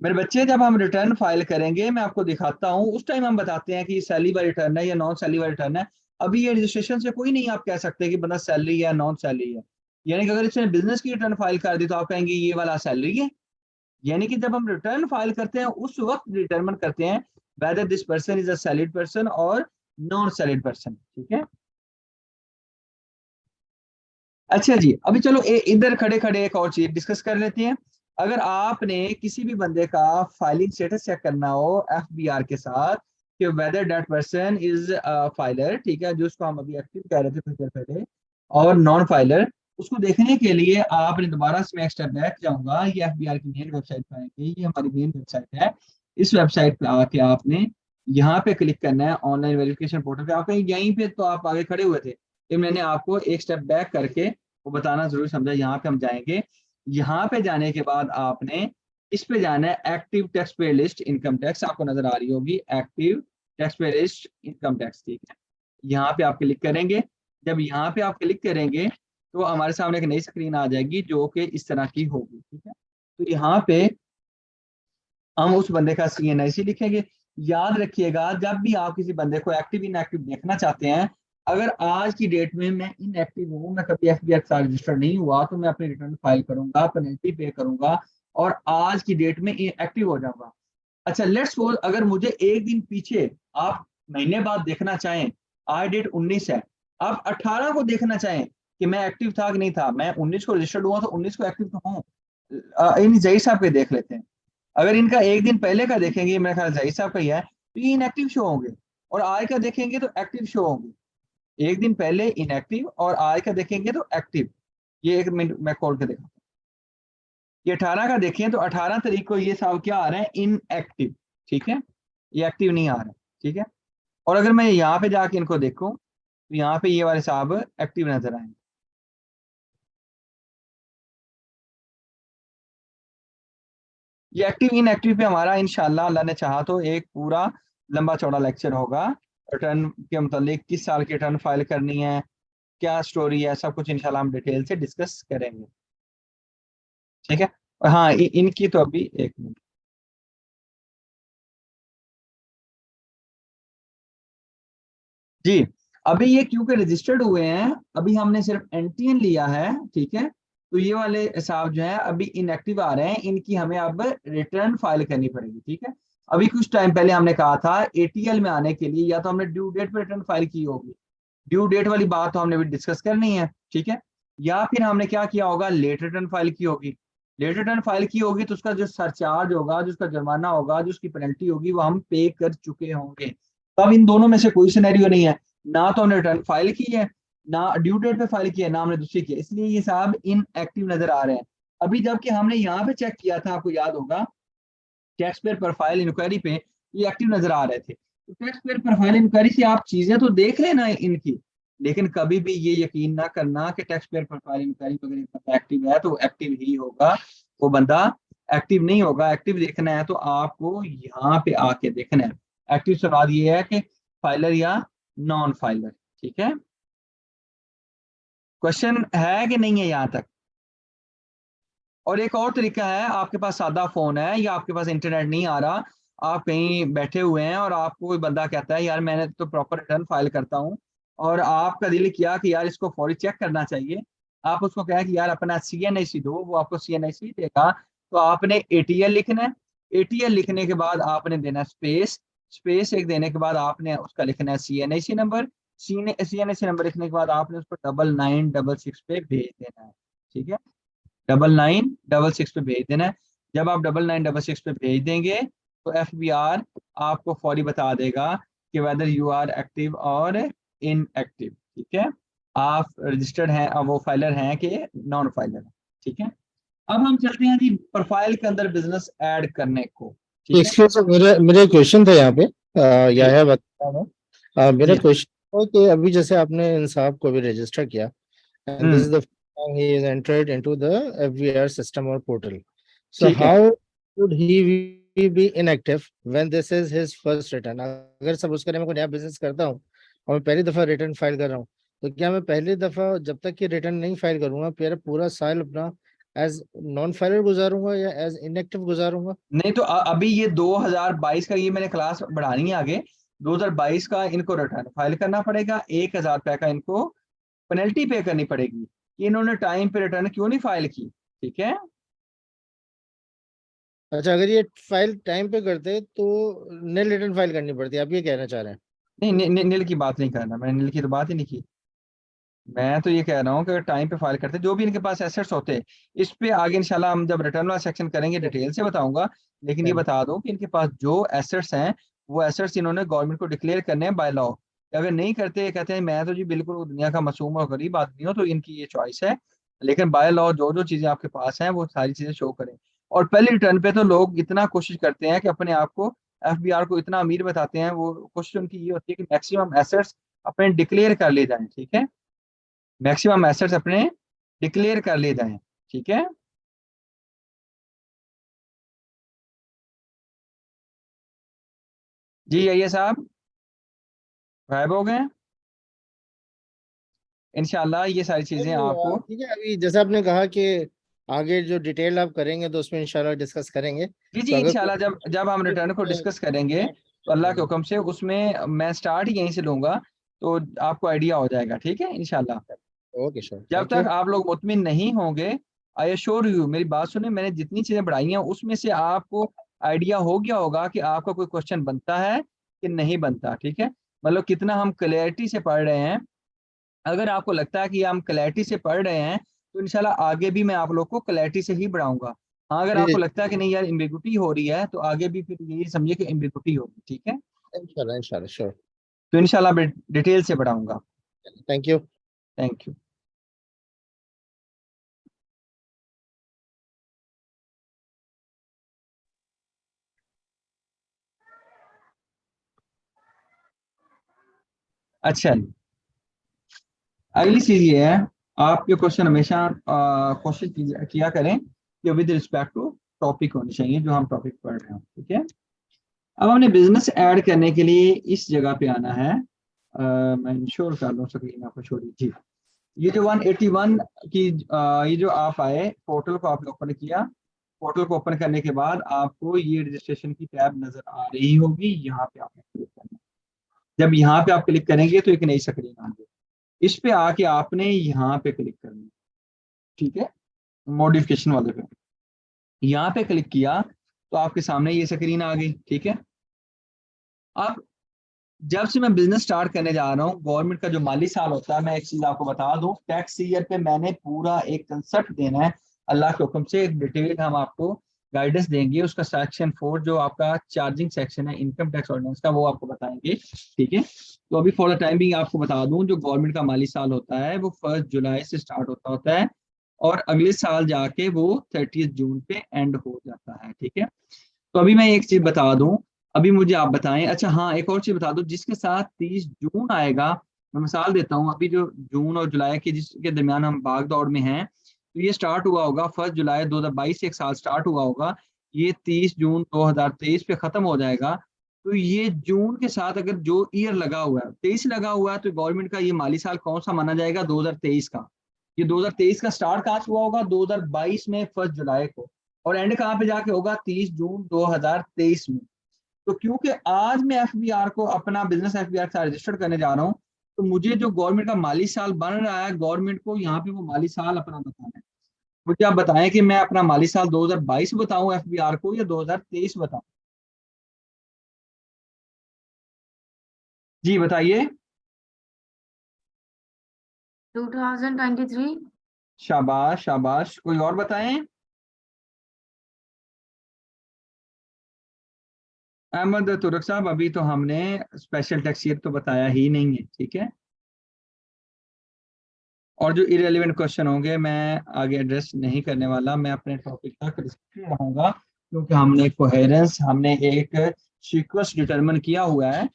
मेरे बच्चे, जब हम रिटर्न फाइल करेंगे मैं आपको दिखाता हूँ, उस टाइम हम बताते हैं कि सैलरी वाला रिटर्न है या नॉन सैलरी वाला रिटर्न है। अभी ये रजिस्ट्रेशन से कोई नहीं आप कह सकते कि बंदा सैलरी है नॉन सैलरी है। यानी कि अगर इसने बिजनेस की रिटर्न फाइल कर दी तो आप कहेंगे ये वाला सैलरी है। यानी कि जब हम रिटर्न फाइल करते हैं उस वक्त डिटरमिन करते हैं whether this person is a salaried person और नॉन सैलरीड पर्सन, ठीक है। अच्छा जी, अभी चलो इधर खड़े खड़े एक और चीज डिस्कस कर लेते हैं। अगर आपने किसी भी बंदे का फाइलिंग स्टेटस चेक करना हो एफबीआर के साथ कि whether that person is filer, ठीक है, जो उसको हम अभी एक्टिव कह रहे थे कुछ देर पहले, और नॉन फाइलर, उसको देखने के लिए आपने दोबारा से मैं एक स्टेप बैक जाऊंगा। ये एफबीआर की मेन वेबसाइट पर आएंगे, ये हमारी मेन वेबसाइट है। इस वेबसाइट पे आके आपने यहाँ पे क्लिक करना है ऑनलाइन वेरिफिकेशन पोर्टल पे। आप कहीं यहीं पे तो आप आगे खड़े हुए थे, ये मैंने आपको एक स्टेप बैक करके वो बताना जरूरी समझा। यहाँ पे हम जाएंगे, यहाँ पे जाने के बाद आपने इस पे जाना है एक्टिव टैक्स पे लिस्ट इनकम टैक्स, आपको नजर आ रही होगी एक्टिव टैक्स पे लिस्ट इनकम टैक्स, ठीक है। यहाँ पे आप क्लिक करेंगे। जब यहाँ पे आप क्लिक करेंगे तो हमारे सामने एक नई स्क्रीन आ जाएगी जो कि इस तरह की होगी, ठीक है। तो यहाँ पे हम उस बंदे का सीएनआईसी लिखेंगे। याद रखिएगा, जब भी आप किसी बंदे को एक्टिव इनएक्टिव देखना चाहते हैं, अगर आज की डेट में मैं इनएक्टिव हूँ, मैं कभी एफबीआई के साथ रजिस्टर नहीं हुआ, तो मैं अपनी रिटर्न फाइल करूंगा, पेनल्टी पे करूंगा और आज की डेट में एक्टिव हो जाऊंगा। अच्छा लेट्स सपोज अगर मुझे एक दिन पीछे आप महीने बाद देखना चाहें, आज डेट 19 है, आप 18 को देखना चाहें कि मैं एक्टिव था कि नहीं था, मैं 19 को रजिस्टर्ड हुआ तो 19 को एक्टिव तो हूँ। इन जही साहब के देख लेते हैं। अगर इनका एक दिन पहले का देखेंगे, मेरे ख्याल जही साहब का ही है, तो ये इनएक्टिव शो होंगे। और आज का देखेंगे तो एक्टिव शो होंगे। एक दिन पहले इनएक्टिव और आज का देखेंगे तो एक्टिव। ये एक मिनट मैं खोल के देखा, ये 18 का देखें तो 18 तारीख को ये साहब क्या आ रहे हैं, इनएक्टिव, ठीक है। ये एक्टिव नहीं आ रहा, ठीक है। और अगर मैं यहाँ पे जाके इनको देखूं तो यहाँ पे ये वाले साहब एक्टिव नजर आएंगे। ये एक्टिव इनएक्टिव पे हमारा इंशाल्लाह अल्लाह ने चाहा तो एक पूरा लंबा चौड़ा लेक्चर होगा। रिटर्न के मतलब किस साल की रिटर्न फाइल करनी है, क्या स्टोरी है, सब कुछ इंशाल्लाह हम डिटेल से डिस्कस करेंगे, ठीक है। हाँ इनकी तो अभी एक मिनट। जी, अभी ये क्योंकि रजिस्टर्ड हुए हैं, अभी हमने सिर्फ एनटीएन लिया है, ठीक है, तो ये वाले हिसाब जो है अभी इनएक्टिव आ रहे हैं, इनकी हमें अब रिटर्न फाइल करनी पड़ेगी, ठीक है। अभी कुछ टाइम पहले हमने कहा था एटीएल में आने के लिए या तो हमने ड्यू डेट पे रिटर्न फाइल की होगी, ड्यू डेट वाली बात तो हमने भी डिस्कस करनी है, ठीक है, या फिर हमने क्या किया होगा, लेट रिटर्न फाइल की होगी। लेट रिटर्न फाइल की होगी तो उसका जो सरचार्ज होगा, जो उसका जुर्माना होगा, जो उसकी पेनल्टी होगी, वो हम पे कर चुके होंगे। तो अब इन दोनों में से कोई सिनेरियो नहीं है, ना तो हमने रिटर्न फाइल की है, ना ड्यू डेट पे फाइल की है, ना हमने दूसरी की है, इसलिए ये साहब इनएक्टिव नजर आ रहे हैं। अभी जबकि हमने यहाँ पे चेक किया था, आपको याद होगा, टैक्स पेयर प्रोफाइल इंक्वायरी पे ये एक्टिव नजर आ रहे थे। तो टैक्स पेयर प्रोफाइल इंक्वायरी से आप चीजें तो देख लेना इनकी, लेकिन कभी भी ये यकीन ना करना कि टैक्स पेयर प्रोफाइल इंक्वायरी अगर एक बंदा एक्टिव है तो एक्टिव ही होगा, वो बंदा एक्टिव नहीं होगा। एक्टिव देखना है तो आपको यहाँ पे आके देखना है। एक्टिव से बाद ये है कि फाइलर या नॉन फाइलर, ठीक है। क्वेश्चन है कि नहीं है यहाँ तक? और एक और तरीका है, आपके पास सादा फोन है या आपके पास इंटरनेट नहीं आ रहा, आप कहीं बैठे हुए हैं और आपको कोई बंदा कहता है यार मैंने तो प्रॉपर रिटर्न फाइल करता हूँ, और आपका दिल किया कि यार इसको फौरी चेक करना चाहिए, आप उसको कहें कि यार अपना सीएनआईसी दो, वो आपको सीएनआईसी देगा, तो आपने एटीएल लिखना है। एटीएल लिखने के बाद आपने देना स्पेस, स्पेस एक देने के बाद आपने उसका लिखना है सीएनआईसी नंबर, सीएनआईसी नंबर लिखने के बाद आपने उसको 9966 पे भेज देना है, ठीक है। 9966 पे भेज देना है। जब आप 9966 पे भेज देंगे तो एफबीआर आपको फौरी बता देगा कि वेदर यू आर एक्टिव और इनएक्टिव, ठीक है, आप रजिस्टर्ड हैं, अब वो फाइलर हैं कि नॉन फाइलर हैं, ठीक है। अब हम चलते हैं जी प्रोफाइल के अंदर बिजनेस ऐड करने को, ठीक है। इसलिए सर मेरा मेरा क्वेश्चन था यहाँ पे, जी यह है बता रहा हूँ। मेरा जी। क्वेश्चन है कि अभी जैसे आपने इन साहब को भी रजिस्टर किया, and this hmm. Is the time he is entered into the FVR system और पोर्टल, सो ठीक है। How would he be inactive when this is his first return? अगर सपोज करें मैं कोई नया बिजनेस करता हूँ और मैं पहली दफा रिटर्न फाइल कर रहा हूँ, तो क्या मैं पहली दफा जब तक कि रिटर्न नहीं फाइल करूंगा मेरा पूरा साल अपना एज नॉन फाइलर गुजारूंगा या एज इनएक्टिव गुजारूंगा? नहीं तो अभी ये 2022 का, ये मैंने क्लास बढ़ानी है आगे, 2022 का इनको रिटर्न फाइल करना पड़ेगा, 1000 रुपए का इनको पेनल्टी पे करनी पड़ेगी कि इन्होंने टाइम पे रिटर्न क्यों नहीं फाइल की, ठीक है। अच्छा, अगर ये फाइल टाइम पे करते तो नील रिटर्न फाइल करनी पड़ती, आप ये कहना चाह रहे हैं? नहीं नील की बात नहीं करना, मैंने नील की तो बात ही नहीं की। मैं तो ये कह रहा हूँ कि अगर टाइम पे फाइल करते, जो भी इनके पास एसेट्स होते, इस पे आगे इंशाल्लाह हम जब रिटर्न वाला सेक्शन करेंगे डिटेल से बताऊंगा, लेकिन ये बता दूं कि इनके पास जो एसेट्स हैं, वो एसेट्स इन्होंने गवर्नमेंट को डिक्लेयर करने हैं बाय लॉ। अगर नहीं करते, कहते हैं मैं तो जी बिल्कुल दुनिया का मासूम और गरीब आदमी हूँ, तो इनकी ये चॉइस है, लेकिन बाय लॉ जो जो चीजें आपके पास हैं वो सारी चीजें शो करें। और पहले रिटर्न पे तो लोग इतना कोशिश करते हैं कि अपने आप को, एफबीआर को इतना अमीर बताते हैं, वो कोशिश उनकी ये होती है कि मैक्सिमम एसेट्स अपने डिक्लेयर कर ले जाएं, ठीक है, मैक्सिमम एसेट्स अपने डिक्लेयर कर ले जाएं, ठीक है। जी ये साहब गायब हो गए हैं। इंशाल्लाह ये सारी चीजें आपको, ठीक है, अभी जैसे आपने कहा कि आगे जो डिटेल आप करेंगे तो उसमें इंशाल्लाह डिस्कस करेंगे। जी जी तो अगर इंशाल्लाह जब जब हम रिटर्न को डिस्कस करेंगे तो अल्लाह के कोई हुक्म से उसमें मैं स्टार्ट ही यहीं से लूंगा, तो आपको आइडिया हो जाएगा, ठीक है इंशाल्लाह। ओके श्योर, जब थैंक यू। तक आप लोग मुतमिन नहीं होंगे, आई एश्योर यू, मेरी बात सुने, मैंने जितनी चीजें बढ़ाई हैं उसमें से आपको आइडिया हो गया होगा कि आपका कोई क्वेश्चन बनता है कि नहीं बनता, ठीक है, मतलब कितना हम क्लैरिटी से पढ़ रहे हैं। अगर आपको लगता है कि हम क्लैरिटी से पढ़ रहे हैं तो इंशाल्लाह आगे भी मैं आप लोग को क्लैरिटी से ही बढ़ाऊंगा। हाँ, अगर आपको जी, लगता है कि नहीं यार एम्बिगुइटी हो रही है, तो आगे भी फिर यही समझिए कि एम्बिगुइटी होगी, ठीक है। इंशाल्लाह इंशाल्लाह श्योर। तो इंशाल्लाह डिटेल से बढ़ाऊंगा। Thank you. Thank you. अच्छा जी, अगली चीज ये है, आपके क्वेश्चन हमेशा कोशिश किया करें कि विद रिस्पेक्ट टू टॉपिक होनी चाहिए, जो हम टॉपिक पढ़ रहे हो, ठीक है। अब हमने बिजनेस ऐड करने के लिए इस जगह पे आना है। मैं इंश्योर कर लूँ स्क्रीन आपको छोड़ी जी। ये जो 181 की ये जो आप आए पोर्टल को आप ओपन किया, पोर्टल को ओपन करने के बाद आपको ये रजिस्ट्रेशन की टैब नजर आ रही होगी, यहाँ पे आपने क्लिक करना है। जब यहाँ पे आप क्लिक करेंगे तो एक नई स्क्रीन आ गई, इस पे आके आपने यहाँ पे क्लिक करना है, ठीक है, मॉडिफिकेशन वाले पे यहाँ पे क्लिक किया तो आपके सामने ये स्क्रीन आ गई, ठीक है। अब जब से मैं बिजनेस स्टार्ट करने जा रहा हूँ, गवर्नमेंट का जो माली साल होता है, मैं एक चीज आपको बता दूं, टैक्स ईयर पे मैंने पूरा एक कंसेप्ट देना है, अल्लाह के हुक्म से एक डिटेल हम आपको गाइडेंस देंगे। उसका सेक्शन 4 जो आपका चार्जिंग सेक्शन है इनकम टैक्स ऑर्डिनेंस का, वो आपको बताएंगे, ठीक है। तो अभी फॉर द टाइम भी आपको बता दूं, जो गवर्नमेंट का माली साल होता है वो 1 जुलाई से स्टार्ट होता है और अगले साल जाके वो 30 जून पे एंड हो जाता है, ठीक है। तो अभी मैं एक चीज बता दूं, अभी मुझे आप बताएं, अच्छा हाँ एक और चीज बता दो, जिसके साथ 30 जून आएगा, मैं मिसाल देता हूँ, अभी जो जून और जुलाई के जिसके दरमियान हम भाग दौड़ में हैं, तो ये स्टार्ट हुआ होगा 1 जुलाई 2022 से एक साल स्टार्ट हुआ होगा, ये 30 जून 2023 पे खत्म हो जाएगा। तो ये जून के साथ अगर जो ईयर लगा हुआ है 23 लगा हुआ है, तो गवर्नमेंट का ये माली साल कौन सा माना जाएगा? 2023 का। ये 2023 का स्टार्ट कहाँ से हुआ होगा? 2022 में 1 जुलाई को, और एंड कहाँ पे जाके होगा? 30 जून 2023 में। तो क्योंकि आज मैं एफबीआर को अपना बिजनेस एफबीआर के साथ रजिस्टर्ड करने जा रहा हूँ, तो मुझे जो गवर्नमेंट का माली साल बन रहा है, गवर्नमेंट को यहाँ पे वो माली साल अपना बताना है। मुझे आप बताएं कि मैं अपना माली साल 2022 बताऊं एफबीआर को या 2023 बताऊं? जी बताइए। 2023। शाबाश शाबाश, कोई और बताएं? अहमद तुरक साहब, अभी तो हमने स्पेशल टैक्स ईयर तो बताया ही नहीं है, ठीक है। और जो इरेलीवेंट क्वेश्चन होंगे मैं आगे एड्रेस नहीं करने वाला, मैं अपने टॉपिक तक रिस्ट्रिक्ट रहूंगा, क्योंकि हमने कोहेरेंस, हमने एक सीक्वेंस डिटरमिन किया हुआ है,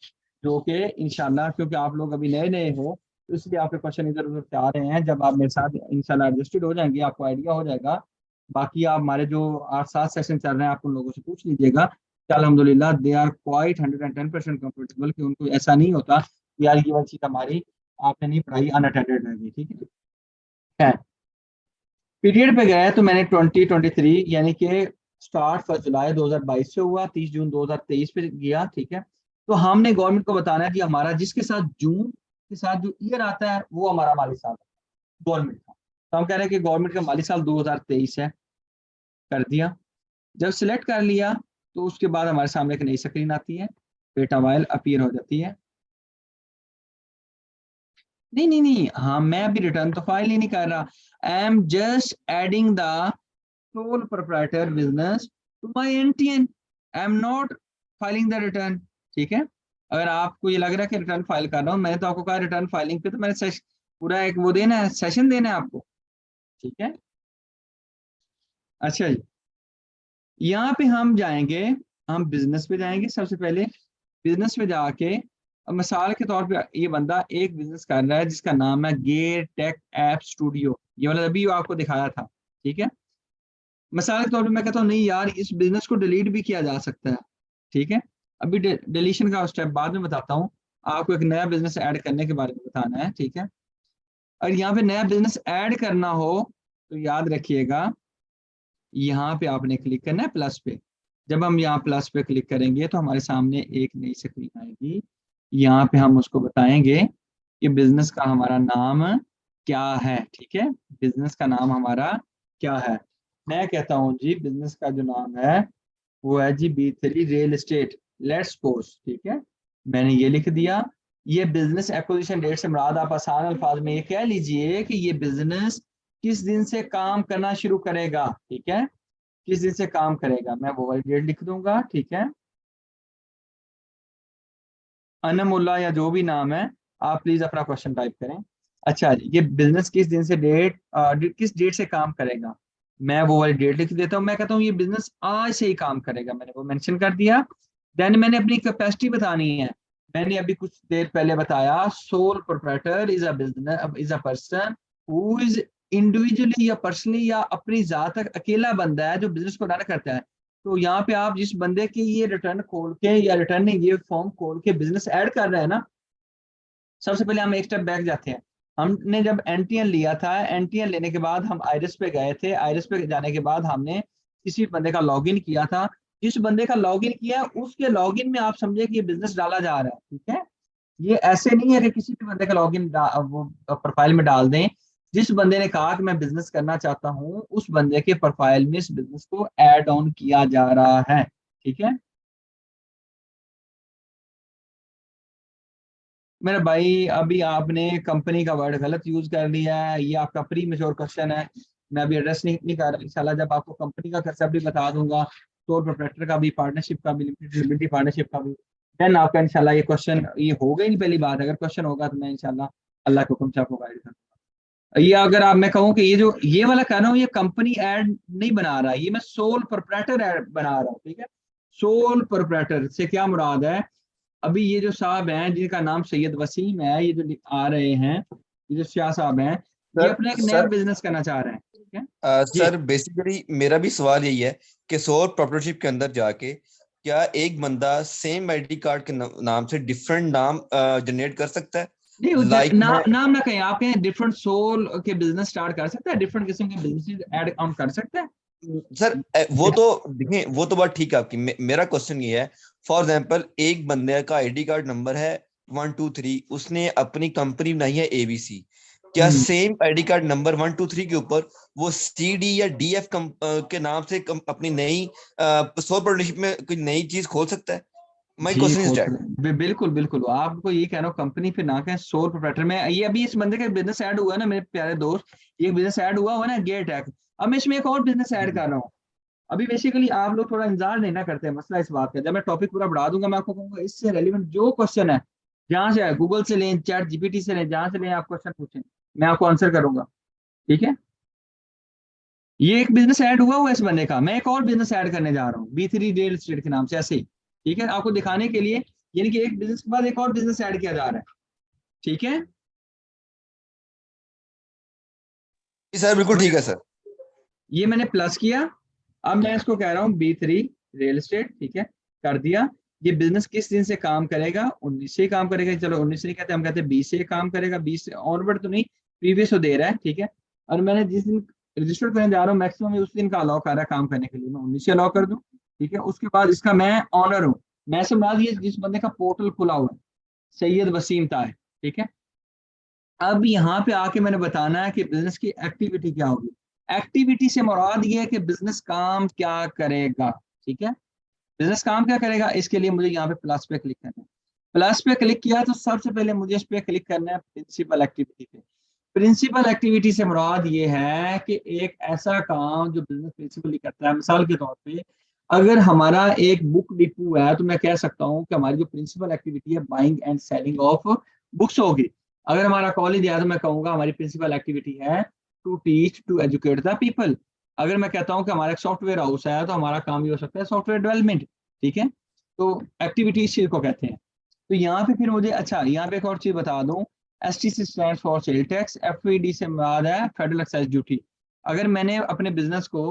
जो कि इंशाल्लाह, क्योंकि आप लोग अभी नए नए हो तो इसलिए आपके क्वेश्चन इधर उधर से आ रहे हैं। जब आप मेरे साथ इंशाल्लाह एडजस्टेड हो जाएंगे, आपको आइडिया हो जाएगा। बाकी आप हमारे जो 8-7 सेशन चल रहे हैं, आप उन लोगों से पूछ लीजिएगा कि अल्हम्दुलिल्लाह दे आर क्वाइट 110% कंफर्टेबल, कि उनको ऐसा नहीं होता कि यार ये वाली चीज हमारी आपने नहीं पढ़ाई, अनअटेंडेड रहेगी, ठीक है। पीरियड पे गए तो मैंने 2023 यानी कि स्टार्ट 1 जुलाई 2022 से हुआ, 30 जून 2023 पे गया, ठीक है। तो हमने गवर्नमेंट को बताना है कि हमारा जिसके साथ जून के साथ जो ईयर आता है वो हमारा माली साल है गवर्नमेंट का। तो हम कह रहे हैं कि गवर्नमेंट का माली साल 2023 है, कर दिया। जब सिलेक्ट कर लिया तो उसके बाद हमारे सामने एक नई स्क्रीन आती है, डेटा वाइल अपीयर हो जाती है। नहीं नहीं नहीं, हाँ मैं अभी रिटर्न तो फाइल ही नहीं कर रहा, I am just adding the sole proprietor business to my NTN. I am not filing the return, ठीक है। अगर आपको ये लग रहा है कि रिटर्न फाइल कर रहा हूँ, मैंने तो आपको कहा रिटर्न फाइलिंग पे तो मैंने पूरा एक वो देना है, सेशन देना है आपको, ठीक है। अच्छा जी, यहाँ पे हम जाएंगे, हम बिजनेस पे जाएंगे सबसे पहले। बिजनेस पे जाके, अब मिसाल के तौर पे ये बंदा एक बिजनेस कर रहा है जिसका नाम है गेयर टेक ऐप स्टूडियो, ये वाला अभी आपको दिखाया था, ठीक है। मिसाल के तौर पे मैं कहता हूँ नहीं यार, इस बिजनेस को डिलीट भी किया जा सकता है, ठीक है। अभी डिलीशन का स्टेप बाद में बताता हूँ, आपको एक नया बिजनेस ऐड करने के बारे में बताना है, ठीक है। और यहाँ पे नया बिजनेस ऐड करना हो तो याद रखिएगा, यहाँ पे आपने क्लिक करना है प्लस पे। जब हम यहाँ प्लस पे क्लिक करेंगे तो हमारे सामने एक नई स्क्रीन आएगी, यहाँ पे हम उसको बताएंगे कि बिजनेस का हमारा नाम क्या है, ठीक है। बिजनेस का नाम हमारा क्या है? मैं कहता हूँ जी बिजनेस का जो नाम है वो है जी B3 real estate let's post, ठीक है। मैंने ये लिख दिया। ये बिजनेस एक्विजिशन डेट से मुराद, आप आसान अल्फाज में ये कह लीजिए कि ये बिजनेस किस दिन से काम करना शुरू करेगा, ठीक है। किस दिन से काम करेगा, मैं वो वाली डेट लिख दूंगा, ठीक है। अनमुल्ला या जो भी नाम है, आप प्लीज अपना क्वेश्चन टाइप करें। अच्छा, ये बिजनेस किस दिन से किस डेट से काम करेगा, मैं वो वाली डेट लिख देता हूँ। मैं कहता हूँ ये बिजनेस आज से ही काम करेगा, मैंने वो मेंशन कर दिया। देन मैंने अपनी कैपेसिटी बतानी है। मैंने अभी कुछ देर पहले बताया, sole proprietor is a business, is a person who is individually या पर्सनली या अपनी जात तक अकेला बंदा है जो बिजनेस को रन करता है। तो यहाँ पे आप जिस बंदे की ये रिटर्न खोल के या रिटर्न ये फॉर्म खोल के बिजनेस ऐड कर रहे हैं ना, सबसे पहले हम एक स्टेप बैक जाते हैं। हमने जब एनटीएन लिया था, एनटीएन लेने के बाद हम आइरिस पे गए थे, आइरिस पे जाने के बाद हमने किसी बंदे का लॉगिन किया था, जिस बंदे का लॉगिन किया है उसके लॉगिन में आप समझे कि ये बिजनेस डाला जा रहा है, ठीक है। ये ऐसे नहीं है कि किसी भी बंदे का लॉगिन वो प्रोफाइल में डाल दें। जिस बंदे ने कहा कि मैं बिजनेस करना चाहता हूँ, उस बंदे के प्रोफाइल में इस बिजनेस को ऐड ऑन किया जा रहा है, ठीक है। मेरे भाई अभी आपने कंपनी का वर्ड गलत यूज कर लिया है, ये आपका प्री मेच्योर क्वेश्चन है। मैं अभी एड्रेस नहीं कर रहा, इंशाल्लाह जब आपको कंपनी का कंसेप्ट भी बता दूंगा, सोल प्रोप्राइटर का भी, पार्टनरशिप का भी, लिमिटेड पार्टनरशिप का भी, देन आपका इंशाल्लाह ये क्वेश्चन ये होगा ही नहीं। पहली बात, अगर क्वेश्चन होगा तो मैं इंशाल्लाह अल्लाह के हुक्म से आपको गाइड करूंगा। ये अगर आप, मैं कहूँ कि ये जो ये वाला कर रहा हूँ, ये कंपनी ऐड नहीं बना रहा, ये मैं सोल प्रोप्राइटर ऐड बना रहा हूँ, ठीक है। सोल प्रोप्राइटर से क्या मुराद है? अभी ये जो साहब हैं जिनका नाम सैयद वसीम है, ये जो आ रहे हैं, ये जो शाह साहब हैं, ये सर अपना एक नया सर बिजनेस करना चाह रहे हैं, ठीक है जी। सर बेसिकली मेरा भी सवाल यही है कि सोल प्रोप्राइटरशिप के अंदर जाके क्या एक बंदा सेम आईडी कार्ड के नाम से डिफरेंट नाम जनरेट कर सकता है? नहीं लाइक मैं नाम ना कहें, आप कहें डिफरेंट सोल के बिजनेस स्टार्ट कर सकता है, डिफरेंट किस्म के बिजनेस ऐड ऑन कर सकता है। सर वो तो देखें, वो तो बात ठीक है आपकी। मेरा क्वेश्चन ये है, फॉर एग्जांपल एक बंदे का आईडी कार्ड नंबर है 123, उसने अपनी कंपनी बनाई है एबीसी, क्या हम्म, सेम आईडी कार्ड नंबर 123 के ऊपर वो सीडी या डीएफ के नाम से अपनी नई सोल पार्टनरशिप में कोई नई चीज खोल सकता है? माय जी क्वेश्चन इज खोल दैट। सकते हैं। बिल्कुल बिल्कुल, आपको ये कह रहा हूँ कंपनी पे ना कहें, सोल प्रोप्राइटर में। ये अभी इस बंदे का बिजनेस ऐड हुआ है ना मेरे प्यारे दोस्त, ये बिजनेस ऐड हुआ ना गेट टेक। अब मैं इसमें एक और बिजनेस ऐड कर रहा हूँ। अभी बेसिकली आप लोग थोड़ा इंतजार नहीं ना करते, मसला इस बात का। जब मैं टॉपिक पूरा बढ़ा दूंगा, मैं आपको कहूंगा इससे रेलिवेंट जो क्वेश्चन है, जहां से है, गूगल से लें, चैट जीपीटी से लें, जहां से लें, आप क्वेश्चन पूछें, मैं आपको आंसर करूंगा, ठीक है। ये एक बिजनेस ऐड हुआ है इस बंदे का, मैं एक और बिजनेस ऐड करने जा रहा हूँ B3 रियल एस्टेट के नाम से, ऐसे ही, ठीक है, आपको दिखाने के लिए। यानी कि एक बिजनेस के बाद एक और बिजनेस ऐड किया जा रहा है, ठीक है। जी सर, बिल्कुल ठीक है सर। ये मैंने प्लस किया। अब मैं इसको कह रहा हूँ B3 रियल एस्टेट, ठीक है, कर दिया। ये बिजनेस किस दिन से काम करेगा? 19 से ही काम करेगा। चलो 19 से नहीं कहते, हम कहते हैं 20 से काम करेगा। 20 से ऑनवर्ड तो नहीं, प्रीवियस तो दे रहा है, ठीक है। और मैंने जिस दिन रजिस्टर करने जा रहा हूँ, मैक्सिमम उस दिन का अलाउ कर रहा है काम करने के लिए, मैं 19 से अलाउ कर दूँ, ठीक है। उसके बाद इसका मैं ऑनर हूँ। मैं से मुराद ये जिस बंदे का पोर्टल खुला हुआ है, सैयद वसीम ताहिर, ठीक है। अब यहाँ पे आके मैंने बताना है कि बिजनेस की एक्टिविटी क्या होगी। एक्टिविटी से मुराद ये है कि बिजनेस काम क्या करेगा, ठीक है। बिजनेस काम क्या करेगा, इसके लिए मुझे यहाँ पे प्लस पे क्लिक करना है। प्लस पे क्लिक किया तो सबसे पहले मुझे इस पे क्लिक करना है प्रिंसिपल एक्टिविटी पे। प्रिंसिपल एक्टिविटी से मुराद ये है कि एक ऐसा काम जो बिजनेस प्रिंसिपली करता है। मिसाल के तौर पे अगर हमारा एक बुक डिपो है, तो मैं कह सकता हूँ कि हमारी जो प्रिंसिपल एक्टिविटी है buying and selling of books होगी। अगर हमारा कॉलेज है तो मैं कहूँगा हमारी प्रिंसिपल एक्टिविटी है to teach to educate the people. अगर मैं कहता हूँ कि हमारा एक सॉफ्टवेयर हाउस है, तो हमारा काम ये हो सकता है सॉफ्टवेयर डेवलपमेंट, ठीक है। तो एक्टिविटी इस चीज को कहते हैं। तो यहाँ पे फिर मुझे, अच्छा यहाँ पे एक और चीज बता दूं, STC stand for sale tax, FED से मुराद है फेडरल एक्साइज ड्यूटी। अगर मैंने अपने बिजनेस को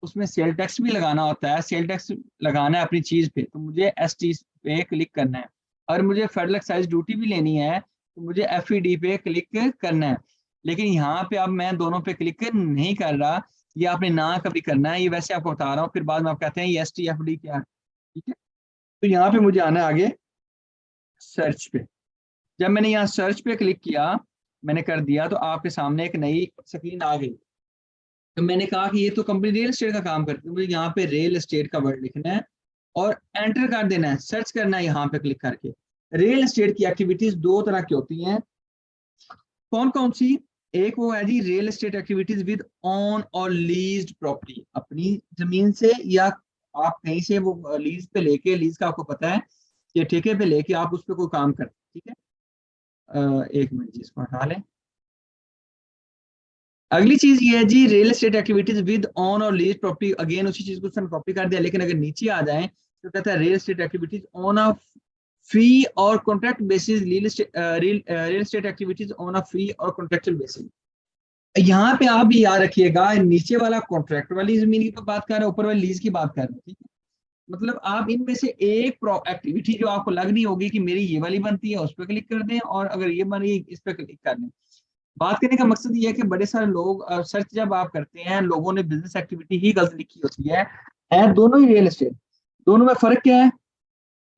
उसमें सेल टैक्स भी लगाना होता है, सेल टैक्स लगाना है अपनी चीज पे, तो मुझे ST पे क्लिक करना है। और मुझे फेडरल एक्साइज ड्यूटी भी लेनी है, तो मुझे FED पे क्लिक करना है। लेकिन यहाँ पे अब मैं दोनों पे क्लिक नहीं कर रहा, ये आपने ना कभी करना है, ये वैसे आपको बता रहा हूँ, फिर बाद में आप कहते हैं ये STFD क्या है, ठीक है। तो यहाँ पे मुझे आना है आगे सर्च पे। जब मैंने यहाँ सर्च पे क्लिक किया, मैंने कर दिया, तो आपके सामने एक नई स्क्रीन आ गई। तो मैंने कहा कि ये तो कंपनी रियल एस्टेट का काम करती है, मुझे यहाँ पे रियल एस्टेट का वर्ड लिखना है और एंटर कर देना है, सर्च करना है यहाँ पे क्लिक करके। रियल एस्टेट की एक्टिविटीज दो तरह की होती हैं। कौन कौन सी? एक वो है जी real estate activities with own or leased property, अपनी जमीन से या आप कहीं से वो लीज पे लेके, लीज का आपको पता है कि ठेके पे लेके आप उस पर कोई काम करते हैं, ठीक है। एक मिनट जी, इसको हटा लें। अगली चीज ये है जी real estate activities with own or lease property. Again उसी चीज को उसने कॉपी कर दिया, लेकिन अगर नीचे आ जाए तो कहता है real estate activities on a free or contract basis, real estate activities on a free or contractual basis. यहाँ पे आप भी याद रखिएगा, नीचे वाला कॉन्ट्रैक्ट वाली जमीन की तो बात कर रहे हैं, ऊपर वाली लीज की बात कर रहे हैं, ठीक है। मतलब आप इनमें से एक एक्टिविटी जो आपको लगनी होगी कि मेरी ये वाली बनती है, उस पर क्लिक कर दें, और अगर ये बनी इस पर क्लिक कर दें। बात करने का मकसद ये है कि बड़े सारे लोग सर्च जब आप करते हैं, लोगों ने बिजनेस एक्टिविटी ही गलत लिखी होती है दोनों ही रियल एस्टेट। दोनों में फर्क क्या है?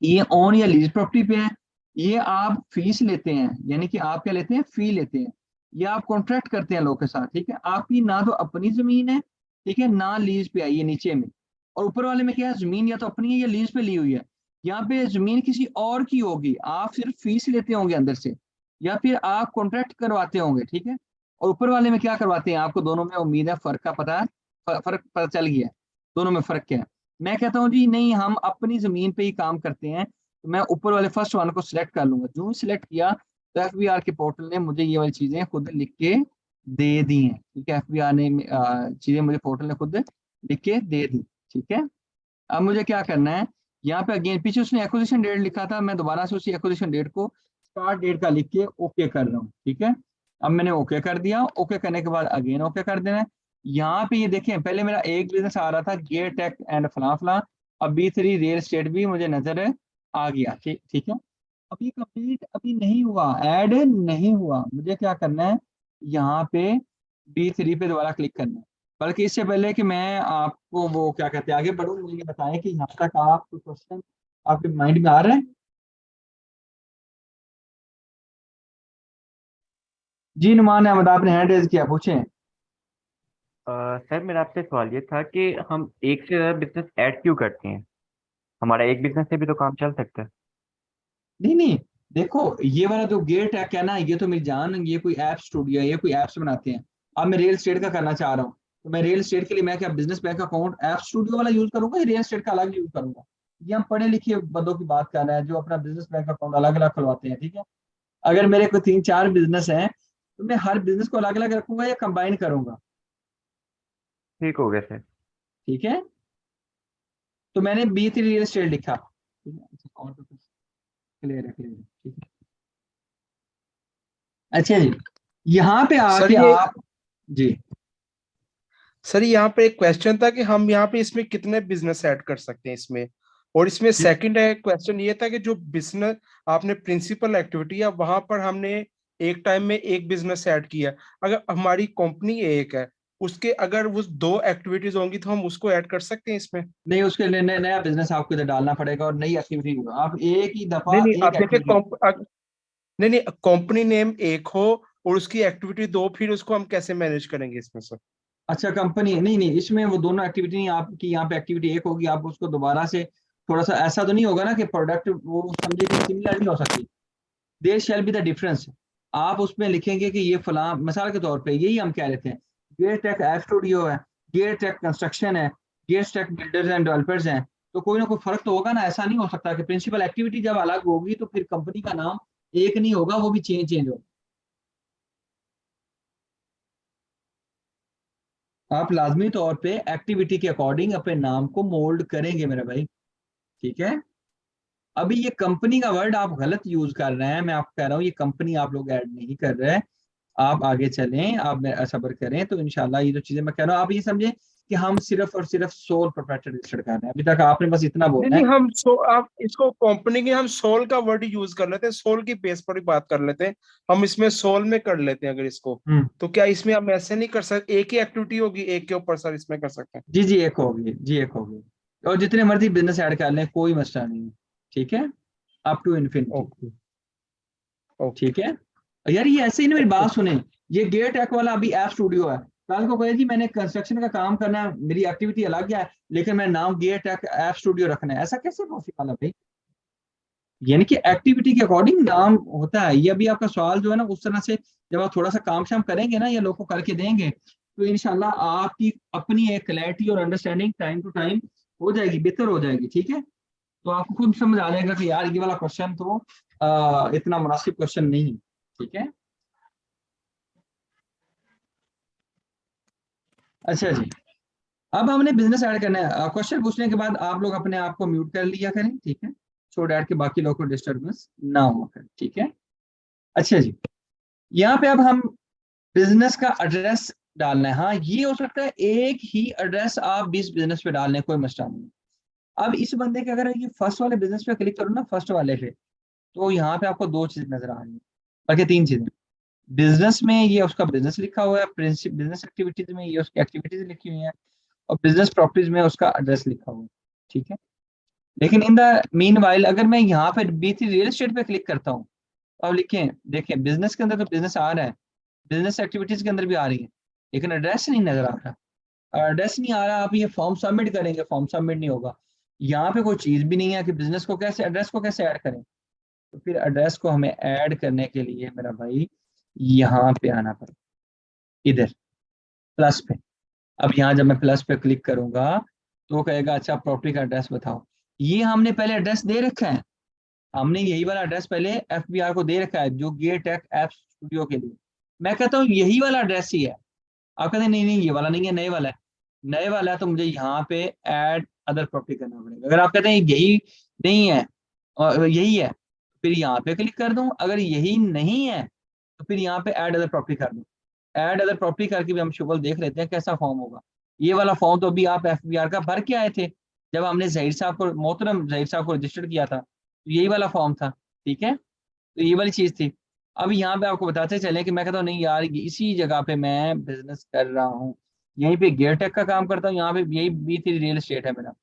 ये ऑन या लीज प्रॉपर्टी पे है, ये आप फीस लेते हैं, यानी कि आप क्या लेते हैं, फी लेते हैं, या आप कॉन्ट्रैक्ट करते हैं लोगों के साथ, ठीक है। आपकी ना तो अपनी जमीन है, ठीक है, ना लीज पे आई है नीचे में। और ऊपर वाले में क्या है, जमीन या तो अपनी है या लीज पे ली हुई है। यहाँ पे जमीन किसी और की होगी, आप सिर्फ फीस लेते होंगे अंदर से, या फिर आप कॉन्ट्रैक्ट करवाते होंगे, ठीक है। और ऊपर वाले में क्या करवाते हैं, आपको दोनों में उम्मीद है फर्क का पता है, फर्क पता चल गया है, दोनों में फर्क क्या है। मैं कहता हूँ जी नहीं, हम अपनी जमीन पे ही काम करते हैं, तो मैं ऊपर वाले फर्स्ट वन को सिलेक्ट कर लूंगा। जो सिलेक्ट किया तो एफबीआर के पोर्टल ने मुझे ये वाली चीजें खुद लिख के दे दी हैं, ठीक है। एफबीआर ने चीजें मुझे पोर्टल ने खुद लिख के दे दी, ठीक है। अब मुझे क्या करना है, यहाँ पे अगेन पीछे उसने एक्विजिशन डेट लिखा था, मैं दोबारा से उसी एक्विजिशन डेट को स्टार्ट डेट का लिख के ओके कर रहा हूँ, ठीक है। अब मैंने ओके कर दिया, ओके करने के बाद अगेन ओके कर देना है। यहाँ पे ये देखें, पहले मेरा एक बिजनेस आ रहा था गियर टेक एंड फला फला, अब B3 रियल एस्टेट भी मुझे नजर आ गया, ठीक ठीक है। अभी कंप्लीट अभी नहीं हुआ, ऐड नहीं हुआ, मुझे क्या करना है, यहाँ पे B3 पे दोबारा क्लिक करना है। बल्कि इससे पहले कि मैं आपको वो क्या कहते हैं आगे बढ़ूँ, मुझे ये बताएं कि यहाँ तक आप क्वेश्चन आपके माइंड में आ रहा है? जी नुमान अहमद, आपने हैंड रेज किया, पूछें। सर मेरा आपसे सवाल ये था कि हम एक से ज़्यादा बिजनेस ऐड क्यों करते हैं? हमारा एक बिजनेस से भी तो काम चल सकता है। नहीं नहीं, देखो ये वाला जो गेट है क्या ना, ये तो मेरी जान, ये कोई ऐप स्टूडियो है, ये कोई ऐप्स बनाते हैं। अब मैं रियल एस्टेट का करना चाह रहा हूँ, तो मैं रियल एस्टेट के लिए मैं क्या business bank account app studio वाला यूज करूंगा या रियल एस्टेट का अलग यूज करूंगा? ये हम पढ़े लिखे बंदों की बात कर रहे हैं जो अपना बिजनेस बैंक अकाउंट अलग अलग खुलवाते हैं, ठीक है। अगर मेरे को 3-4 बिजनेस हैं, तो मैं हर बिजनेस को अलग अलग रखूंगा या कंबाइन करूंगा? ठीक हो गया सर। ठीक है, तो मैंने B3 रियल एस्टेट लिखा, ठीक है। अच्छा, और तो कुछ क्लियर है, क्लियर है, ठीक है। अच्छा जी, यहाँ पे सर आके ये आप जी सर यहाँ पे एक क्वेश्चन था कि हम यहाँ पे इसमें कितने बिजनेस ऐड कर सकते हैं इसमें, और इसमें जी सेकंड है क्वेश्चन ये था कि जो बिजनेस आपने प्रिंसिपल एक्टिविटी है वहां पर हमने एक टाइम में एक बिजनेस ऐड किया, अगर हमारी कंपनी एक है उसके अगर वो 2 एक्टिविटीज होंगी तो हम उसको ऐड कर सकते हैं इसमें? नहीं, उसके लिए नया बिजनेस आपको इधर डालना पड़ेगा और नई एक्टिविटी होगा, आप एक ही दफा नहीं नहीं, एक आप जैसे एक्टिविटी। नहीं नहीं, कंपनी नेम एक हो और उसकी एक्टिविटी 2, फिर उसको हम कैसे मैनेज करेंगे इसमें सर? अच्छा कंपनी, नहीं नहीं, इसमें वो दोनों एक्टिविटी नहीं, आपकी यहाँ पे एक्टिविटी एक होगी, आप उसको दोबारा से थोड़ा सा ऐसा तो नहीं होगा ना कि प्रोडक्ट वो समझे कि सिमिलर नहीं हो सकती, there shall be the difference. आप उसमें लिखेंगे कि ये फलां, मिसाल के तौर पे यही हम कह रहे थे, गेयर टेक ऐप स्टूडियो है, गेयर टेक कंस्ट्रक्शन है, gear tech builders and developers हैं, तो कोई ना कोई फर्क तो होगा ना। ऐसा नहीं हो सकता कि प्रिंसिपल एक्टिविटी जब अलग होगी तो फिर कंपनी का नाम एक नहीं होगा, वो भी चेंज होगा। आप लाजमी तौर पे एक्टिविटी के अकॉर्डिंग अपने नाम को मोल्ड करेंगे मेरे भाई, ठीक है। अभी ये कंपनी का वर्ड आप गलत यूज कर रहे हैं, मैं आपको कह रहा हूँ ये कंपनी आप लोग ऐड नहीं कर रहे हैं। आप आगे चलें, आप सब्र करें तो इंशाल्लाह ये जो चीजें मैं कह रहा हूँ आप ये समझें कि हम सिर्फ और सिर्फ सोल प्रोप्राइटर रजिस्टर कर रहे हैं। अभी तक आपने बस इतना नहीं बोलना नहीं, है। आप इसको कंपनी के हम सोल का वर्ड यूज कर लेते हैं, सोल की बेस पर ही बात कर लेते हैं, हम इसमें सोल में कर लेते हैं अगर इसको, हम्म, तो क्या इसमें हम ऐसे नहीं कर सकते? एक ही एक्टिविटी होगी एक के ऊपर सर इसमें कर सकते हैं? जी जी एक होगी, जी एक होगी, और जितने मर्जी बिजनेस ऐड कर लें कोई मसला नहीं है, ठीक है, अप टू इन्फिनिटी, ओके ठीक ओके है। यार ये ऐसे ही ना, मेरी बात ओके। सुने, ये गेट टेक वाला अभी ऐप स्टूडियो है, कल को कहे जी मैंने कंस्ट्रक्शन का काम करना है, मेरी एक्टिविटी अलग है, लेकिन मेरा नाम गेट टेक ऐप स्टूडियो रखना है, ऐसा कैसे पॉसिबल है भाई? यानी कि एक्टिविटी के अकॉर्डिंग नाम होता है। ये अभी आपका सवाल जो है ना, उस तरह से जब आप थोड़ा सा काम शाम करेंगे ना या लोग को करके देंगे, तो इंशाल्लाह आपकी अपनी एक क्लैरिटी और अंडरस्टैंडिंग टाइम टू टाइम हो जाएगी, बेहतर हो जाएगी, ठीक है। तो आपको खुद समझ आ जाएगा कि यार ये वाला क्वेश्चन तो इतना मुनासिब क्वेश्चन नहीं, ठीक है। अच्छा जी, अब हमने बिजनेस ऐड करना है, क्वेश्चन पूछने के बाद आप लोग अपने आप को म्यूट कर लिया करें, ठीक है, सो डैट के बाकी लोगों को डिस्टर्बेंस ना हुआ करे, ठीक है। अच्छा जी, यहाँ पे अब हम बिजनेस का एड्रेस डालना है। हाँ ये हो सकता है एक ही एड्रेस आप 20 बिजनेस पे डालने, कोई मसला नहीं। अब इस बंदे के अगर ये फर्स्ट वाले बिजनेस पे क्लिक करो ना, फर्स्ट वाले पे, तो यहाँ पे आपको 2 चीजें नजर आ रही है, बल्कि 3 चीजें। बिजनेस में ये उसका बिजनेस लिखा हुआ है, प्रिंसिपल बिजनेस एक्टिविटीज में ये उसकी एक्टिविटीज लिखी हुई है, और बिजनेस प्रॉपर्टीज में उसका एड्रेस लिखा हुआ है, ठीक है। लेकिन इन द मीन वाइल अगर मैं यहाँ पे B3 रियल एस्टेट पे क्लिक करता हूँ, तो अब लिखें, देखें बिजनेस के अंदर तो बिजनेस आ रहा है, बिजनेस एक्टिविटीज के अंदर भी आ रही है, लेकिन एड्रेस नहीं नजर आ रहा। एड्रेस नहीं आ रहा, आप ये फॉर्म सबमिट करेंगे, फॉर्म सबमिट नहीं होगा। यहाँ पे कोई चीज भी नहीं है कि बिजनेस को कैसे, एड्रेस को कैसे ऐड करें। तो फिर एड्रेस को हमें ऐड करने के लिए मेरा भाई यहाँ पे आना पड़ेगा, इधर प्लस पे। अब यहाँ जब मैं प्लस पे क्लिक करूंगा तो वो कहेगा अच्छा प्रॉपर्टी का एड्रेस बताओ। ये हमने पहले एड्रेस दे रखा है, हमने यही वाला एड्रेस पहले FBR को दे रखा है जो गियर टेक ऐप स्टूडियो के लिए। मैं कहता हूँ यही वाला एड्रेस ही है, आप कहते हैं नहीं नहीं ये वाला नहीं है, नए वाला है। नए वाला है तो मुझे यहाँ पे ऐड अदर प्रॉपर्टी करना पड़ेगा। अगर आप कहते हैं यही नहीं है और यही है, फिर यहाँ पे क्लिक कर दूं। अगर यही नहीं है तो फिर यहाँ पे ऐड अदर प्रॉपर्टी कर दूं। ऐड अदर प्रॉपर्टी करके भी हम शुगल देख लेते हैं कैसा फॉर्म होगा। ये वाला फॉर्म तो अभी आप FBR का भर के आए थे जब हमने जहीर साहब को, मोहतरम जहीर साहब को रजिस्टर्ड किया था, तो यही वाला फॉर्म था, ठीक है। तो ये वाली चीज थी। अब यहाँ पे आपको बताते चले कि मैं कहता हूँ नहीं यार इसी जगह पे मैं बिजनेस कर रहा हूँ, यहीं पे गियर टेक का काम करता हूँ, यहाँ पे यही B3 रियल एस्टेट है मेरा।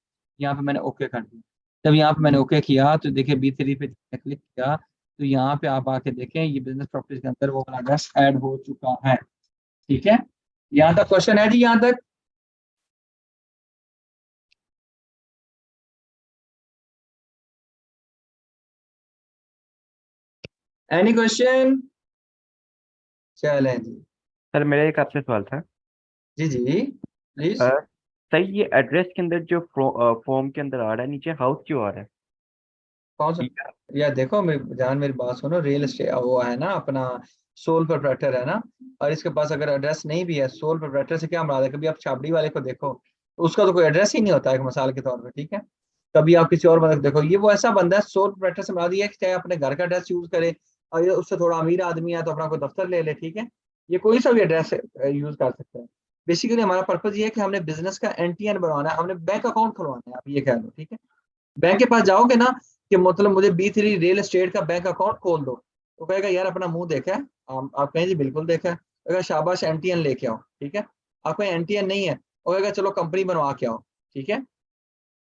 यहाँ पे मैंने ओके कर दिया। जब यहाँ पे मैंने ओके किया तो देखिए B3 पे क्लिक किया तो यहाँ पे आप आके देखें ये बिजनेस प्रॉपर्टीज के अंदर वो वाला एड्रेस ऐड हो चुका है, ठीक है। यहाँ तक क्वेश्चन है जी? यहाँ तक एनी क्वेश्चन? चलें जी। सर मेरा एक आपसे सवाल था। जी जी प्लीज। सर ये एड्रेस के अंदर जो फॉर्म के अंदर आ रहा है नीचे हाउस क्यों आ रहा है? कौन सा? यार देखो मेरी बात सुनो, रियल एस्टेट वो है ना अपना सोल प्रोप्राइटर है ना, और इसके पास अगर एड्रेस नहीं भी है, सोल प्रोप्राइटर से क्या मुराद है? कभी आप छाबड़ी वाले को देखो तो उसका तो कोई एड्रेस ही नहीं होता है, एक मिसाल के तौर पे, ठीक है। कभी आप किसी और बंदे को देखो, ये वो ऐसा बंदा है, सोल प्रोप्राइटर से मुराद ये है कि चाहे अपने घर का एड्रेस यूज करे, और ये उससे थोड़ा अमीर आदमी है तो अपना कोई दफ्तर ले ले, ठीक है। ये कोई सा भी एड्रेस यूज कर सकता है। बेसिकली हमारा पर्पज ये है कि हमने बिजनेस का NTN बनवाना है, हमने बैंक अकाउंट खुलवाना है, आप ये कह लो, ठीक है। बैंक के पास जाओगे ना कि मतलब मुझे B3 रियल एस्टेट का बैंक अकाउंट खोल दो, तो कहेगा यार अपना मुंह देखा है? आप कहें जी बिल्कुल देखा है। कहेगा शाबाश NTN लेके आओ, ठीक है। आपका NTN नहीं है, वो कहेगा चलो कंपनी बनवा के आओ, ठीक है।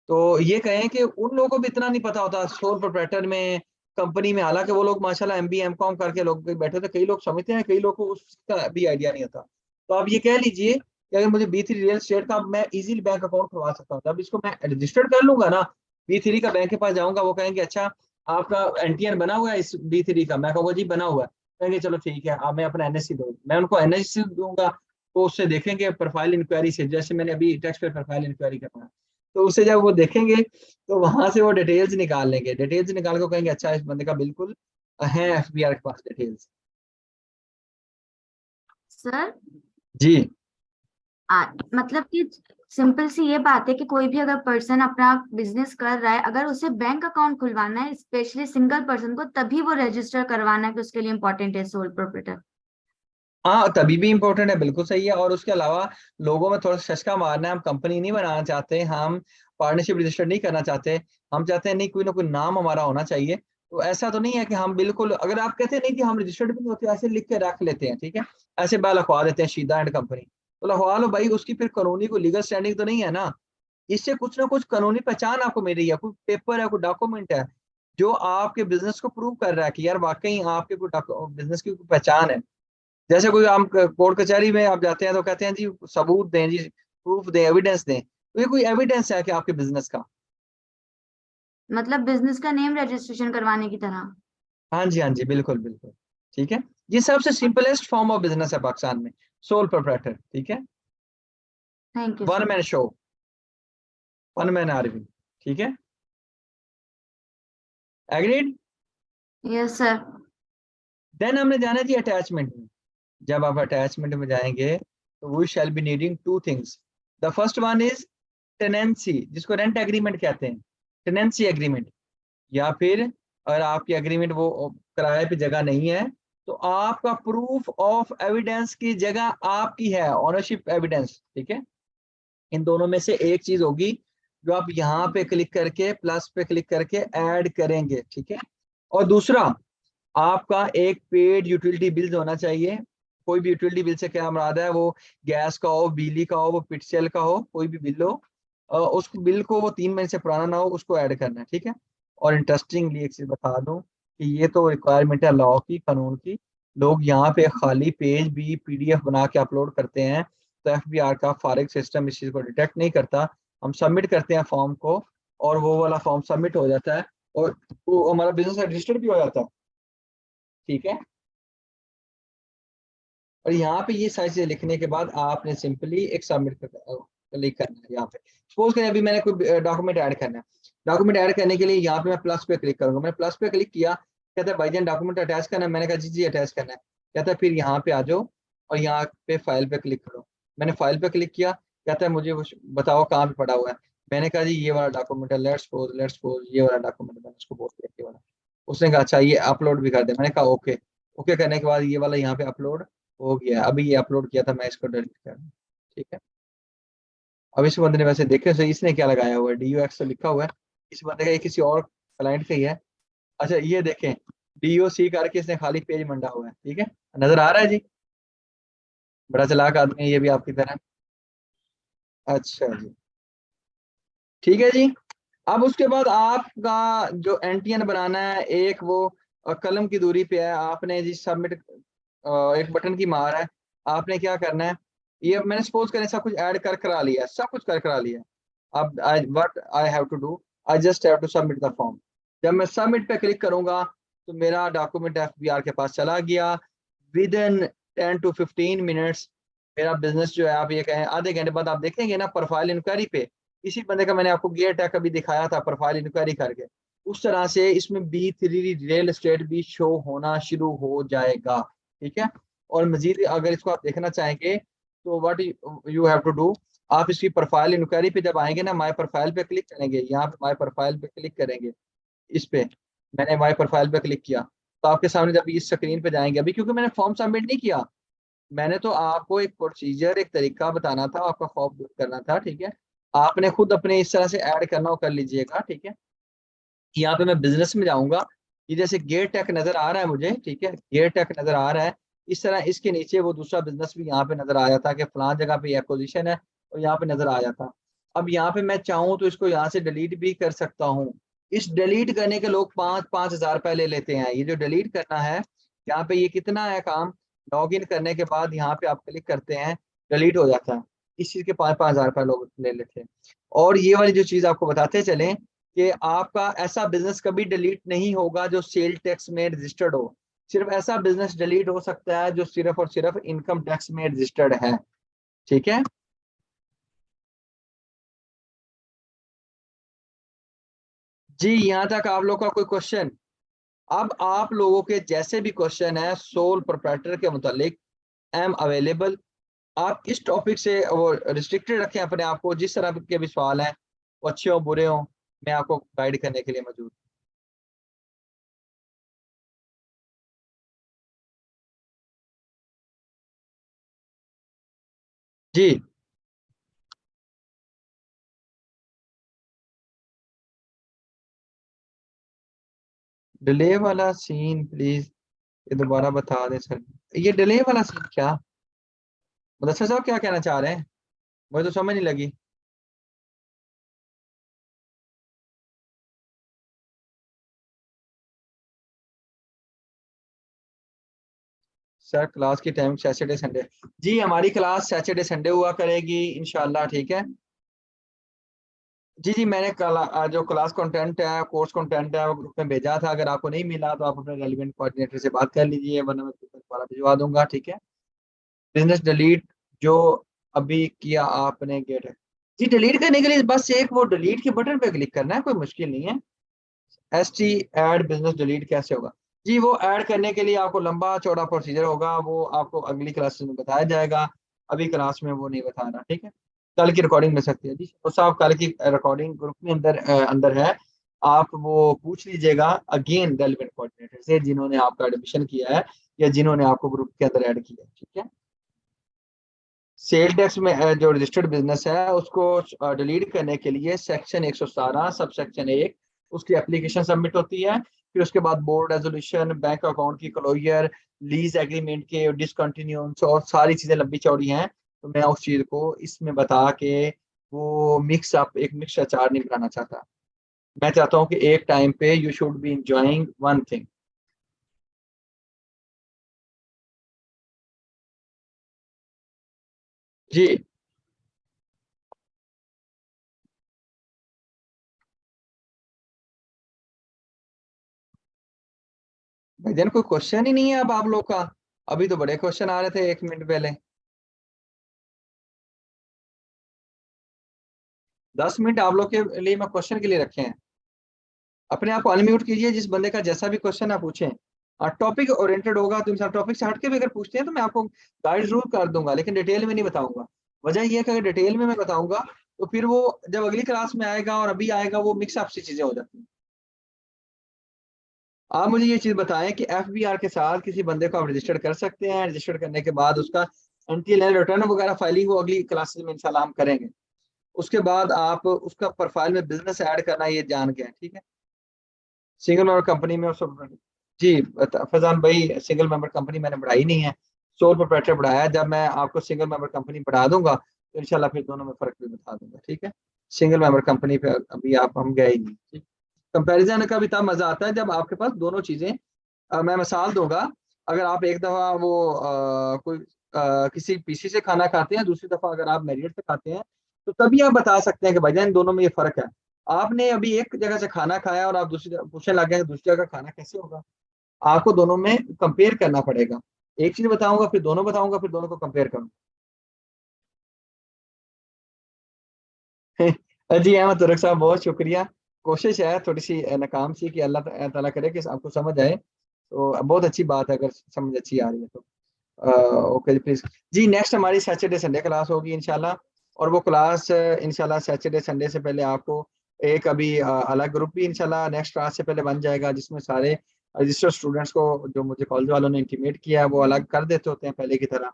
तो ये कहें कि उन लोगों को भी इतना नहीं पता होता सोल प्रोप्राइटर में, कंपनी में, हालांकि वो लोग माशाल्लाह MBA MCOM करके लोग बैठे थे, कई लोग समझते हैं, कई लोग को उसका भी आइडिया नहीं होता। तो आप ये कह लीजिए कि अगर मुझे B3 रियल एस्टेट का मैं इजीली बैंक अकाउंट खुलवा सकता हूँ, तब इसको मैं रजिस्टर्ड कर लूंगा ना, B3 का बैंक के पास जाऊंगा, वो कहेंगे अच्छा आपका NTN बना हुआ है इस B3 का, मैं कहूँगा जी बना हुआ है, कहेंगे चलो ठीक है आप मैं अपना NSC दो, मैं उनको NSC दूंगा, तो उससे देखेंगे प्रोफाइल इंक्वायरी से, जैसे मैंने अभी टैक्स पे प्रोफाइल इंक्वायरी करना है, तो उससे जब वो देखेंगे तो वहां से वो डिटेल्स निकाल लेंगे, डिटेल्स निकाल के कहेंगे अच्छा इस बंदे का बिल्कुल है FBR के पास डिटेल्स। सर जी मतलब कि सिंपल सी ये बात है कि कोई भी अगर पर्सन अपना बिजनेस कर रहा है, अगर उसे बैंक अकाउंट खुलवाना है स्पेशली सिंगल पर्सन को, तभी वो रजिस्टर करवाना है कि उसके लिए इंपॉर्टेंट है सोल प्रोप्राइटर। हाँ तभी भी इम्पोर्टेंट है, बिल्कुल सही है। और उसके अलावा लोगों में थोड़ा सचका मारना है, हम कंपनी नहीं बनाना चाहते, हम पार्टनरशिप रजिस्टर नहीं करना चाहते, हम चाहते हैं नहीं कोई ना कोई नाम हमारा होना चाहिए। तो ऐसा तो नहीं है कि हम बिल्कुल, अगर आप कहते हैं नहीं कि हम रजिस्टर्ड भी नहीं होते, ऐसे लिख के रख लेते हैं, ठीक है, ऐसे बाय लिखवा देते हैं शीदा एंड कंपनी, तो लिखवा लो भाई, उसकी फिर कानूनी कोई लीगल स्टैंडिंग तो नहीं है ना। इससे कुछ ना कुछ कानूनी पहचान आपको मिल रही है, कोई पेपर है, कोई डॉक्यूमेंट है जो आपके बिजनेस को प्रूव कर रहा है कि यार वाकई आपके कोई बिजनेस की कोई पहचान है। जैसे कोई हम कोर्ट कचहरी में आप जाते हैं तो कहते हैं जी सबूत दें जी, प्रूफ दें, एविडेंस दें, तो ये कोई एविडेंस है कि आपके बिजनेस का? मतलब बिजनेस का नेम रजिस्ट्रेशन करवाने की तरह। हाँ जी, हाँ जी, बिल्कुल बिल्कुल, ठीक है। ये सबसे सिंपलेस्ट फॉर्म ऑफ बिजनेस है पाकिस्तान में, सोल प्रोप्राइटर, ठीक है। Thank you one sir. Man show, one man army, ठीक है। एग्रीड? Yes sir. देन हमने जाना जी अटैचमेंट में। जब आप अटैचमेंट में जाएंगे तो we shall be needing two things. The first one is tenancy, जिसको रेंट एग्रीमेंट कहते हैं, टेनेंसी एग्रीमेंट। या फिर अगर आपकी एग्रीमेंट वो किराए पे जगह नहीं है तो आपका प्रूफ ऑफ एविडेंस की जगह आपकी है, ऑनरशिप एविडेंस, ठीक है। इन दोनों में से एक चीज होगी जो आप यहाँ पे क्लिक करके प्लस पे क्लिक करके ऐड करेंगे, ठीक है। और दूसरा आपका एक पेड यूटिलिटी बिल होना चाहिए। कोई भी यूटिलिटी बिल से क्या मुराद है, वो गैस का हो, बिजली का हो, वो पिटसेल का हो, कोई भी बिल हो, उस बिल को वो 3 महीने से पुराना ना हो, उसको ऐड करना है, ठीक है। और इंटरेस्टिंगली एक चीज बता दूं कि ये तो रिक्वायरमेंट है लॉ की, कानून की। लोग यहाँ पे खाली पेज भी पीडीएफ बना के अपलोड करते हैं, तो एफबीआर का फारिग सिस्टम इस चीज को डिटेक्ट नहीं करता। हम सबमिट करते हैं फॉर्म को, और वो वाला फॉर्म सबमिट हो जाता है, और वो हमारा बिजनेस रजिस्टर्ड भी हो जाता है, ठीक है। और यहाँ पे ये सारी चीजें लिखने के बाद आपने सिंपली एक सबमिट क्लिक करना है। यहाँ पे सपोज करें अभी मैंने कोई डॉक्यूमेंट ऐड करना है, डॉक्यूमेंट ऐड करने के लिए यहाँ पे मैं प्लस पे क्लिक करूंगा। मैंने प्लस पे क्लिक किया, कहता है भाईजान डॉक्यूमेंट अटैच करना है। मैंने कहा जी जी अटैच करना है। कहता है फिर यहाँ पे आ जाओ और यहाँ पे फाइल पे क्लिक करो। मैंने फाइल पे क्लिक किया, कहता है मुझे बताओ कहाँ पे पड़ा हुआ है। मैंने कहा जी ये वाला डॉक्यूमेंट है, लेट्स सपोज ये वाला डॉक्यूमेंट, मैंने उसको बोल दिया ये वाला। उसने कहा अच्छा ये अपलोड भी कर दे। मैंने कहा ओके। ओके करने के बाद ये वाला यहाँ पे अपलोड हो गया। अभी ये अपलोड किया था, मैं इसको डिलीट कर दूं, ठीक है। अब इस बंदे ने वैसे देखे तो इसने क्या लगाया हुआ है, DUX तो लिखा हुआ है, इस बंदे का ये किसी और क्लाइंट का ही है। अच्छा ये देखें, DOC करके इसने खाली पेज मंडा हुआ है, ठीक है। नजर आ रहा है जी, बड़ा चालाक आदमी है ये भी आपकी तरह। अच्छा जी, ठीक है जी। अब उसके बाद आपका जो NTN बनाना है, एक वो कलम की दूरी पे है, आपने जी सबमिट एक बटन की मार है। आपने क्या करना है, ये मैंने सपोज करें सब कुछ ऐड कर करा लिया, सब कुछ कर करा लिया। अब I what I have to do, I just have to submit the form. जब मैं सबमिट पे क्लिक करूंगा तो मेरा डॉक्यूमेंट FBR के पास चला गया। विद इन 10 to 15 मिनट्स मेरा बिजनेस जो है, आप ये कहें आधे घंटे बाद आप देखेंगे ना प्रोफाइल इंक्वायरी पे, इसी बंदे का मैंने आपको गियर टैग अभी दिखाया था प्रोफाइल इंक्वायरी करके, उस तरह से इसमें B3 रियल एस्टेट भी शो होना शुरू हो जाएगा, ठीक है। और मजीद अगर इसको आप देखना चाहेंगे तो what you have to do, आप इसकी प्रोफाइल इंक्वायरी पे जब आएंगे ना, माय प्रोफाइल पे क्लिक करेंगे, यहाँ पे माय प्रोफाइल पे क्लिक करेंगे, इस पे मैंने माय प्रोफाइल पे क्लिक किया तो आपके सामने जब इस स्क्रीन पे जाएंगे, अभी क्योंकि मैंने फॉर्म सबमिट नहीं किया, मैंने तो आपको एक प्रोसीजर एक तरीका बताना था, आपका खौफ दूर करना था, ठीक है। आपने खुद अपने इस तरह से ऐड करना हो कर लीजिएगा, ठीक है। यहाँ पे मैं बिजनेस में जाऊंगा, ये जैसे गेयर टेक नजर आ रहा है मुझे, ठीक है, गेयर टेक नजर आ रहा है। इस तरह इसके नीचे वो दूसरा बिजनेस भी यहाँ पे नजर आया था कि फलां जगह पे एक्विजिशन है, और यहाँ पे नजर आया था। अब यहाँ पे मैं चाहूँ तो इसको यहाँ से डिलीट भी कर सकता हूँ। इस डिलीट करने के लोग 5,000 पहले लेते हैं। ये जो डिलीट करना है, यहाँ पे ये कितना है काम, लॉग इन करने के बाद यहाँ पे आप क्लिक करते हैं, डिलीट हो जाता है। इस चीज के 5,000 रुपये लोग ले लेते हैं। और ये वाली जो चीज आपको बताते चलें कि आपका ऐसा बिजनेस कभी डिलीट नहीं होगा जो सेल टैक्स में रजिस्टर्ड हो। सिर्फ ऐसा बिजनेस डिलीट हो सकता है जो सिर्फ और सिर्फ इनकम टैक्स में रजिस्टर्ड है, ठीक है। जी यहाँ तक आप लोग का कोई क्वेश्चन? अब आप लोगों के जैसे भी क्वेश्चन है सोल प्रोप्राइटर के मुतालिक, आई एम अवेलेबल। आप इस टॉपिक से वो रिस्ट्रिक्टेड रखें अपने आप को, जिस तरह के भी सवाल हैं वो अच्छे हो बुरे हो, मैं आपको गाइड करने के लिए मौजूद हूं। जी डिले वाला सीन प्लीज ये दोबारा बता दें सर। ये डिले वाला सीन क्या, मुदस्सिर साहब क्या कहना चाह रहे हैं, मुझे तो समझ नहीं लगी। सर क्लास की टाइम सैटरडे संडे, जी हमारी क्लास सैटरडे संडे हुआ करेगी इंशाल्लाह, ठीक है। जी जी मैंने कल जो क्लास कंटेंट है, कोर्स कंटेंट है, वो ग्रुप में भेजा था। अगर आपको नहीं मिला तो आप अपने रेलिवेंट कोऑर्डिनेटर से बात कर लीजिए, वरना मैं दोबारा भिजवा दूंगा, ठीक है। बिजनेस डिलीट जो अभी किया आपने गेट है जी, डिलीट करने के लिए बस एक वो डिलीट के बटन पे क्लिक करना है, कोई मुश्किल नहीं है। ST ऐड बिजनेस डिलीट कैसे होगा जी, वो ऐड करने के लिए आपको लंबा चौड़ा प्रोसीजर होगा, वो आपको अगली क्लास में बताया जाएगा, अभी क्लास में वो नहीं बताना, ठीक है। कल की रिकॉर्डिंग मिल सकती है जी, तो साहब कल की रिकॉर्डिंग ग्रुप में अंदर है, आप वो पूछ लीजिएगा अगेन रेलिवेंट कोऑर्डिनेटर से जिन्होंने आपका एडमिशन किया है या जिन्होंने आपको ग्रुप के अंदर ऐड किया है, ठीक है। सेल टैक्स में जो रजिस्टर्ड बिजनेस है उसको डिलीट करने के लिए सेक्शन 117 सब सेक्शन 1 उसकी एप्लीकेशन सबमिट होती है। फिर उसके बाद बोर्ड रेजोल्यूशन, बैंक अकाउंट की क्लोजर, लीज एग्रीमेंट के डिसकंटिन्यूंस और सारी चीजें लंबी चौड़ी हैं। तो मैं उस चीज को इसमें बता के वो मिक्स अप एक मिक्स अचार नहीं बनाना चाहता। मैं चाहता हूँ कि एक टाइम पे you should be enjoying one thing. जी भाईजान, कोई क्वेश्चन ही नहीं है अब आप लोग का? अभी तो बड़े क्वेश्चन आ रहे थे 1 मिनट पहले। 10 मिनट आप लोग के लिए मैं क्वेश्चन के लिए रखे हैं। अपने आप को अनम्यूट कीजिए, जिस बंदे का जैसा भी क्वेश्चन आप पूछें, और टॉपिक ओरिएंटेड होगा तो इंसान टॉपिक से हटके भी अगर पूछते हैं तो मैं आपको गाइड जरूर कर दूंगा, लेकिन डिटेल में नहीं बताऊंगा। वजह यह है कि अगर डिटेल में मैं बताऊंगा तो फिर वो जब अगली क्लास में आएगा और अभी आएगा वो मिक्स अप सी चीजें हो जाती हैं। आप मुझे ये चीज बताएं कि FBR के साथ किसी बंदे को आप रजिस्टर कर सकते हैं, रजिस्टर करने के बाद उसका NTL रिटर्न वगैरह फाइलिंग वो अगली क्लासेस में इंशाल्लाह हम करेंगे। उसके बाद आप उसका प्रोफाइल में बिजनेस ऐड करना ये जान गए, ठीक है। सिंगल मेंबर कंपनी में जी फैजान भाई, सिंगल मेंबर कंपनी मैंने बढ़ाई नहीं है, सोल प्रोप्राइटर बढ़ाया है। जब मैं आपको सिंगल मेंबर कंपनी बढ़ा दूंगा तो इंशाल्लाह फिर दोनों में फर्क भी बता दूंगा, ठीक है। सिंगल मेंबर कंपनी पे अभी आप हम गए ही नहीं, ठीक। कंपैरिजन का भी तब मजा आता है जब आपके पास दोनों चीजें मैं मिसाल दूंगा। अगर आप एक दफा वो कोई किसी PC से खाना खाते हैं, दूसरी दफा अगर आप मैरियट से खाते हैं, तो तभी आप बता सकते हैं कि भाईजान इन दोनों में ये फर्क है। आपने अभी एक जगह से खाना खाया और आप दूसरी पूछने लग गए दूसरी जगह खाना कैसे होगा। आपको दोनों में कंपेयर करना पड़ेगा। एक चीज बताऊंगा फिर दोनों बताऊंगा फिर दोनों को कंपेयर करूंगा। जी अहमद तुरक साहब, बहुत शुक्रिया। कोशिश है थोड़ी सी नाकाम सी कि अल्लाह ताला करे कि आपको समझ आए, तो बहुत अच्छी बात है अगर समझ अच्छी आ रही है तो। ओके जी प्लीज। जी नेक्स्ट हमारी सैटरडे संडे क्लास होगी इंशाल्लाह, और वो क्लास इंशाल्लाह सैटरडे संडे से पहले आपको एक अभी अलग ग्रुप भी इंशाल्लाह नेक्स्ट क्लास से पहले बन जाएगा, जिसमें सारे रजिस्टर्ड स्टूडेंट्स को जो मुझे कॉलेज वालों ने इंटीमेट किया है वो अलग कर देते होते हैं पहले की तरह।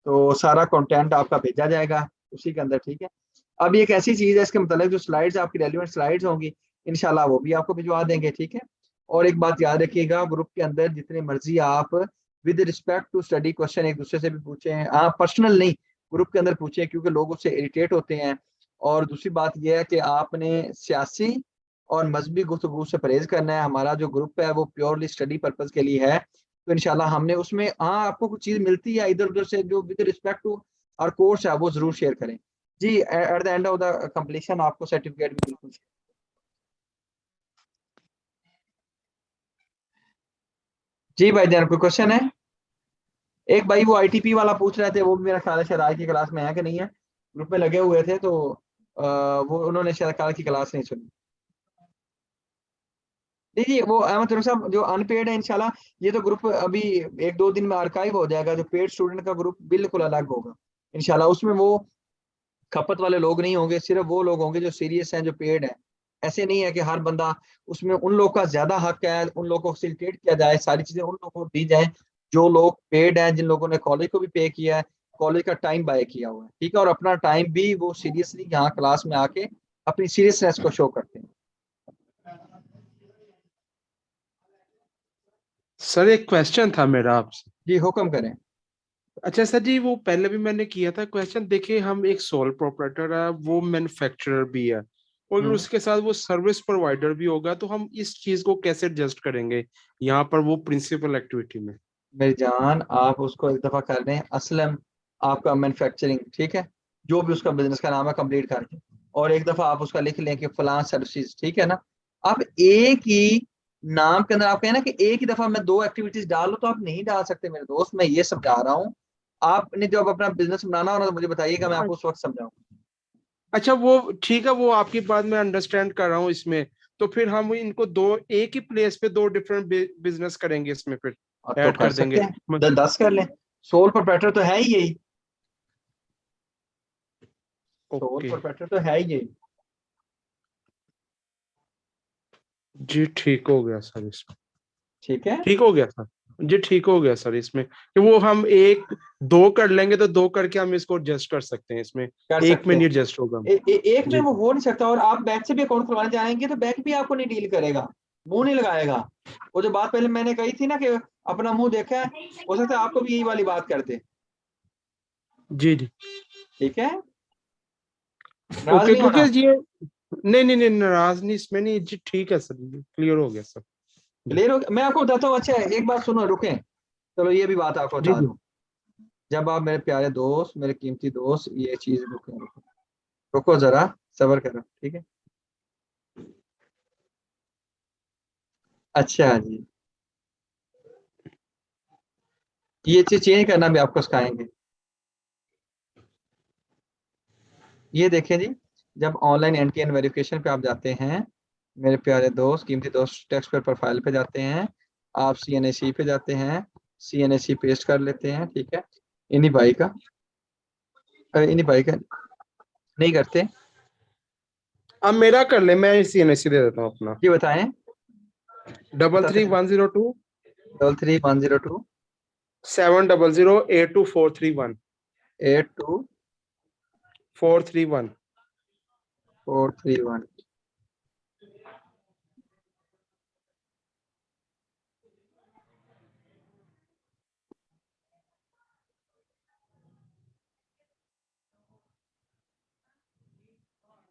तो सारा कंटेंट आपका भेजा जाएगा उसी के अंदर, ठीक है। अब एक ऐसी चीज है इसके मतलब जो स्लाइड्स आपकी रेलिवेंट स्लाइड्स होंगी इंशाल्लाह वो भी आपको भिजवा देंगे, ठीक है। और एक बात याद रखिएगा, ग्रुप के अंदर जितने मर्जी आप with respect to study question एक दूसरे से भी पूछें, आप पर्सनल नहीं ग्रुप के अंदर पूछें, क्योंकि लोग उससे इरिटेट होते हैं। और दूसरी बात यह है कि आपने सियासी और मजहबी गुफ्तगू से परहेज करना है। हमारा जो ग्रुप है वो प्योरली स्टडी पर्पज के लिए है, तो इंशाल्लाह हमने उसमें हाँ आपको कुछ चीज मिलती है इधर उधर से जो with respect to our course है वो जरूर शेयर करें। जी at the end of the completion आपको सर्टिफिकेट भी बिल्कुल। जी भाई जान, कोई क्वेश्चन है? एक भाई वो ITP वाला पूछ रहे थे, वो भी मेरा ख्याल है शायद आज की क्लास में है कि नहीं है, ग्रुप में लगे हुए थे तो वो उन्होंने शायद कल की क्लास नहीं सुनी। जी जी वो अहमद तुरक साहब जो अनपेड है इंशाल्लाह ये तो ग्रुप अभी 1-2 दिन में आर्काइव हो जाएगा। जो पेड स्टूडेंट का ग्रुप बिल्कुल अलग होगा इंशाल्लाह, उसमें वो खपत वाले लोग नहीं होंगे, सिर्फ वो लोग होंगे जो सीरियस हैं, जो पेड है। ऐसे नहीं है कि हर बंदा उसमें, उन लोग का ज्यादा हक है, उन लोगों को फैसिलिटेट किया जाए, सारी चीजें उन लोगों को दी जाए जो लोग पेड हैं, जिन लोगों ने कॉलेज को भी पे किया है, कॉलेज का टाइम बाय किया हुआ है, ठीक है, और अपना टाइम भी वो सीरियसली यहाँ क्लास में आके अपनी सीरियसनेस को शो करते हैं। सर एक क्वेश्चन था मेरा आपसे। जी हुक्म करें। अच्छा सर जी, वो पहले भी मैंने किया था क्वेश्चन। देखिए हम एक सोल प्रोप्राइटर है, वो मैन्युफैक्चरर भी है, और उसके साथ वो सर्विस प्रोवाइडर भी होगा, तो हम इस चीज को कैसे एडजस्ट करेंगे यहाँ पर वो प्रिंसिपल एक्टिविटी में? मेरी जान आप उसको एक दफा कर लें, असलम आपका मैन्युफैक्चरिंग, ठीक है, जो भी उसका बिजनेस का नाम है कंप्लीट करके, और एक दफा आप उसका लिख लें कि फलां सर्विसेज, ठीक है ना। आप एक ही नाम के अंदर आप कहें ना कि एक ही दफा मैं 2 एक्टिविटीज डाल लूं, तो आप नहीं डाल सकते मेरे दोस्त, मैं ये समझा रहा हूँ। आपने जब अपना बिजनेस बनाना हो ना तो मुझे बताइएगा, मैं आपको उस वक्त समझाऊंगा। अच्छा वो ठीक है, वो आपकी बात मैं अंडरस्टैंड कर रहा हूँ इसमें। तो फिर हम इनको दो एक ही प्लेस पे 2 डिफरेंट बिजनेस करेंगे इसमें, फिर तो ऐड कर कर सकते देंगे। हैं, 10 कर लें। सोल प्रोप्राइटर तो है ही यही, सोल ओके प्रोप्राइटर तो है ही यही। जी, ठीक हो गया सर इसमें। ठीक है, ठीक हो गया सर जी, ठीक हो गया सर इसमें कि वो हम 1-2 कर लेंगे तो 2 करके हम इसको एडजस्ट कर सकते हैं, इसमें कर एक सकते में हैं। नहीं एडजस्ट होगा। एक में जी वो हो नहीं सकता, और आप बैंक से भी अकाउंट खुलवाने जाएंगे तो बैंक भी आपको नहीं डील करेगा। मुंह नहीं लगाएगा। वो जो बात पहले मैंने कही थी ना कि अपना मुंह देखा है, हो सकता है आपको भी यही वाली बात कर दे। जी जी ठीक है, नाराज ओके, नहीं क्योंकि होना। ये नहीं नहीं नहीं, नाराज नहीं इसमें नहीं जी, ठीक है सर, क्लियर हो गया सब। क्लियर हो गया? मैं आपको बताता हूँ। अच्छा एक बात सुनो, रुके, चलो ये भी बात आपको जी बता जी दूं। जब आप मेरे प्यारे दोस्त, मेरे कीमती दोस्त, ये चीज रुको रुको, रुको जरा, सब्र करो, ठीक है। अच्छा जी, ये चीज चेंज करना भी आपको सिखाएंगे। ये देखें जी, जब ऑनलाइन एंटी वेरिफिकेशन पे आप जाते हैं, मेरे प्यारे दोस्त, कीमती दोस्त, टेक्स्ट पर प्रोफाइल पे जाते हैं, आप CNAC पे जाते हैं, CNAC पेस्ट कर लेते हैं, ठीक है। इन्हीं भाई का, अरे इन्हीं भाई का नहीं करते। अब मेरा कर ले, मैं CNSC दे देता हूँ अपना। ये बताएं, डबल बताते थ्री हैं। One zero to 33102 700 82 431 82 431। 431।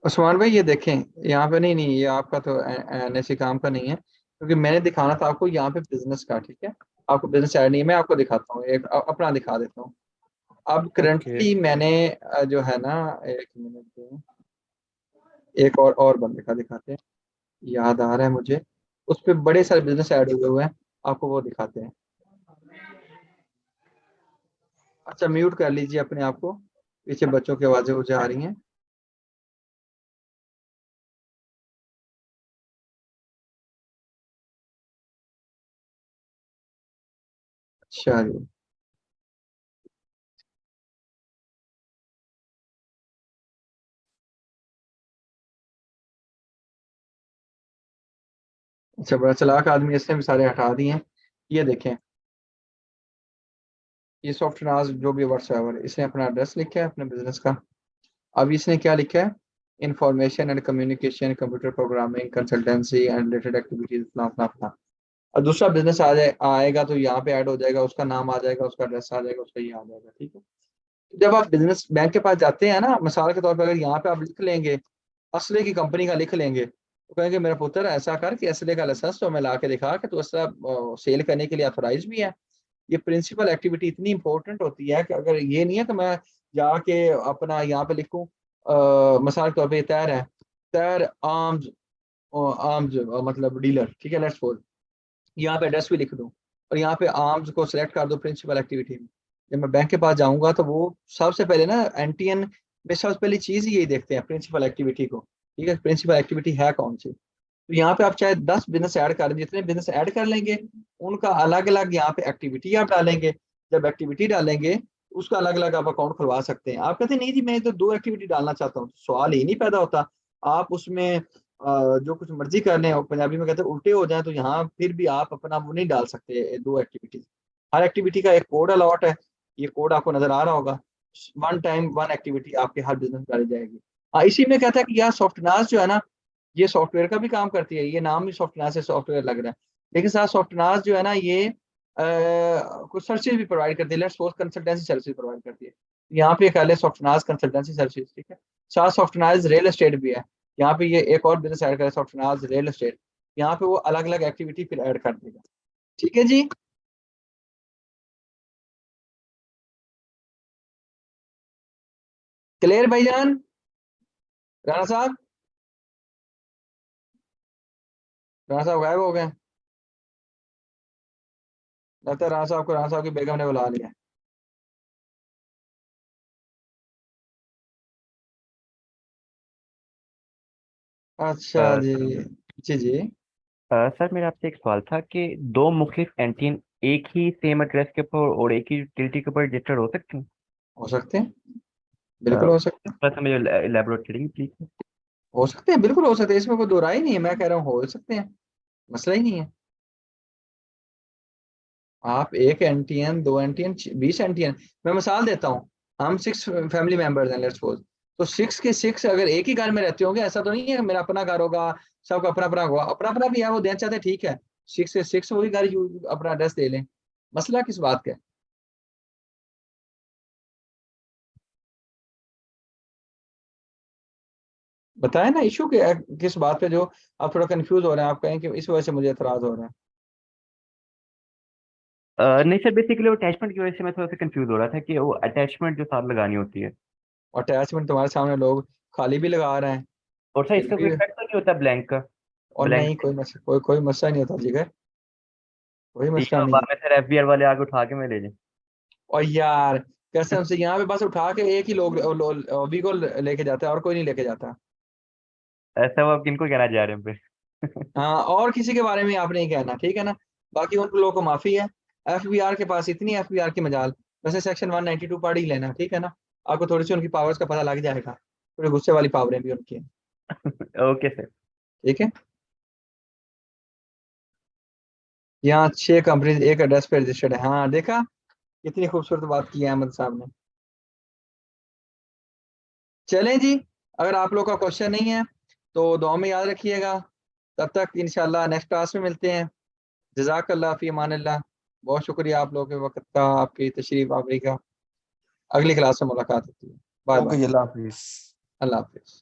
उस्मान भाई ये देखें, यहाँ पे नहीं नहीं, ये आपका तो NSC काम का नहीं है, क्योंकि मैंने दिखाना था आपको यहाँ पे बिजनेस का, ठीक है। आपको बिजनेस ऐड नहीं है, मैं आपको दिखाता हूँ, एक अपना दिखा देता हूँ। अब ओके करंटली मैंने जो है ना, एक मिनट दो, एक और बंदे का दिखाते हैं, याद आ रहा है मुझे, उस पे बड़े सारे बिजनेस ऐड हुए हुए हैं, आपको वो दिखाते हैं। अच्छा म्यूट कर लीजिए अपने आप को, पीछे बच्चों की आवाजें मुझे आ रही हैं। अच्छा जी, अच्छा बड़ा चालाक आदमी है, इसने भी सारे हटा दिए हैं। ये देखें, ये सॉफ्टवेयर जो भी व्हाट्सएवर, इसने अपना एड्रेस लिखा है अपने बिजनेस का। अब इसने क्या लिखा है, information and communication, computer programming, consultancy and related activities, फला फला फला। और दूसरा बिजनेस आएगा तो यहाँ पे ऐड हो जाएगा, उसका नाम आ जाएगा, उसका एड्रेस आ जाएगा, उसका ये आ जाएगा, ठीक है। जब आप बिजनेस बैंक के पास जाते हैं ना, मिसाल के तौर पर अगर यहाँ पे आप लिख लेंगे, असले की कंपनी का लिख लेंगे, तो कहेंगे मेरा पुत्र ऐसा कर कि असले का लाइसेंस तो हमें ला के दिखा कि तू असला सेल करने के लिए ऑथोराइज भी है। ये प्रिंसिपल एक्टिविटी इतनी इंपॉर्टेंट होती है कि अगर ये नहीं है कि मैं जाके अपना यहाँ पे लिखूं, मिसाल के तौर पे तैर है, तैर आर्म्स, आर्म्स मतलब डीलर, ठीक है, लेट्स सपोज, यहाँ पे एड्रेस भी लिख दूं और यहाँ पे आर्म्स को सिलेक्ट कर दो प्रिंसिपल एक्टिविटी में। जब मैं बैंक के पास जाऊंगा तो वो सबसे पहले ना NTN में सबसे पहली चीज ही यही देखते हैं, प्रिंसिपल एक्टिविटी को, ठीक है, प्रिंसिपल एक्टिविटी है कौन सी। तो यहाँ पे आप चाहे 10 बिजनेस ऐड करें, जितने बिजनेस ऐड कर लेंगे उनका अलग अलग यहाँ पे एक्टिविटी आप डालेंगे। जब एक्टिविटी डालेंगे उसका अलग अलग आप अकाउंट खुलवा सकते हैं। आप कहते हैं नहीं जी मैं तो 2 एक्टिविटी डालना चाहता हूँ, सवाल ही नहीं पैदा होता। आप उसमें जो कुछ मर्जी कर लें, और पंजाबी में कहते हैं उल्टे हो जाए, तो यहाँ फिर भी आप अपना वो नहीं डाल सकते 2 एक्टिविटीज। हर एक्टिविटी का एक कोड अलॉट है, ये कोड आपको नजर आ रहा होगा। 1 टाइम 1 एक्टिविटी आपके हर बिजनेस में डाली जाएगी। इसी में कहता है कि यार सॉफ्टवेयर जो है ना, ये सॉफ्टवेयर का भी काम करती है, ये नाम ही सॉफ्टवेयर से सॉफ्टवेयर लग रहा है, लेकिन साथ सॉफ्टवेयर जो है ना ये कुछ सर्विस भी प्रोवाइड करती है, let's suppose consultancy service provide करती है। यहाँ पे कह ले सॉफ्टवेयर कंसल्टेंसी सर्विस, ठीक है। साथ सॉफ्टवेयर रियल एस्टेट भी है, यहाँ पे ये एक और बिजनेस ऐड करे सॉफ्टवेयर रियल एस्टेट, यहाँ पे वो अलग अलग एक्टिविटी फिर ऐड कर देगा, ठीक है जी। क्लियर भाईजान, राणा साहब, राणा साहब गायब हो गए, लगता है राणा साहब को राणा साहब की बेगम ने बुला लिया। अच्छा जी, सर जी जी, सर मेरा आपसे एक सवाल था कि दो मुख्तलिफ एंटीन एक ही सेम एड्रेस के ऊपर और एक ही यूटिलिटी के ऊपर रजिस्टर्ड हो सकते हैं? हो सकते हैं, अ, बिल्कुल हो सकते हैं। बस मुझे इलेबोरेट करेंगे प्लीज। हो सकते हैं, बिल्कुल हो सकते हैं, इसमें कोई दो राय ही नहीं है, मैं कह रहा हूँ हो सकते हैं, मसला ही नहीं है। आप 1 NTN 2 NTN 20 NTN, मैं मिसाल देता हूँ, हम 6 फैमिली मेंबर्स हैं लेट्स सपोज, तो 6 के 6 अगर एक ही घर में रहते होंगे, ऐसा तो नहीं है कि मेरा अपना घर होगा, सबका अपना अपना होगा, अपना अपना भी है, वो देना चाहते हैं, ठीक है, 6 के 6 वही घर अपना एड्रेस दे लें, मसला किस बात का है? बताएं ना इशू के किस बात पे जो आप थोड़ा कंफ्यूज हो रहे हैं, आप कहें कि इस वजह से मुझे एतराज हो रहा है। नहीं सर, बेसिकली वो अटैचमेंट की वजह से मैं थोड़ा सा कंफ्यूज हो रहा था कि वो अटैचमेंट जो साथ लगानी होती है। और अटैचमेंट तुम्हारे सामने लोग खाली भी लगा रहे हैं, और सर फिर इसका कोई भी, इफेक्ट तो नहीं होता ब्लैंक का? और ब्लैंक नहीं कोई मसला नहीं होता जिगर, कोई ये मसला तो नहीं बाद है। में सर एफबीआर वाले आगे उठा के मैं ले जाए। और यार कसम से यहाँ पे बस उठा के एक ही वी को लेके जाता है और कोई नहीं लेके जाता। ऐसा वो आप किनको कहना चाह रहे हैं फिर? हाँ, और किसी के बारे में आप नहीं कहना, ठीक है ना, बाकी उन लोगों को माफी है। एफबीआर के पास इतनी एफबीआर की मजाल, वैसे सेक्शन 192 पढ़ ही लेना, ठीक है ना, आपको थोड़ी सी उनकी पावर्स का पता लग जाएगा, थोड़ी गुस्से वाली पावरें भी उनकी हैं, ओके सर। ठीक है। यहाँ 6 कंपनी एक एड्रेस पे रजिस्टर्ड है, हाँ देखा, कितनी खूबसूरत बात की है अहमद साहब ने। चलें जी, अगर आप लोग का क्वेश्चन नहीं है तो दुआ में याद रखिएगा, तब तक इंशाल्लाह नेक्स्ट क्लास में मिलते हैं। जज़ाकल्लाह फी अमानिल्लाह, बहुत शुक्रिया आप लोगों के वक्त का, आपकी तशरीफ आवरी का। अगली क्लास में मुलाकात होती है, बाय ओके बाय, जी, अल्लाह हाफिज। अल्लाह हाफिज।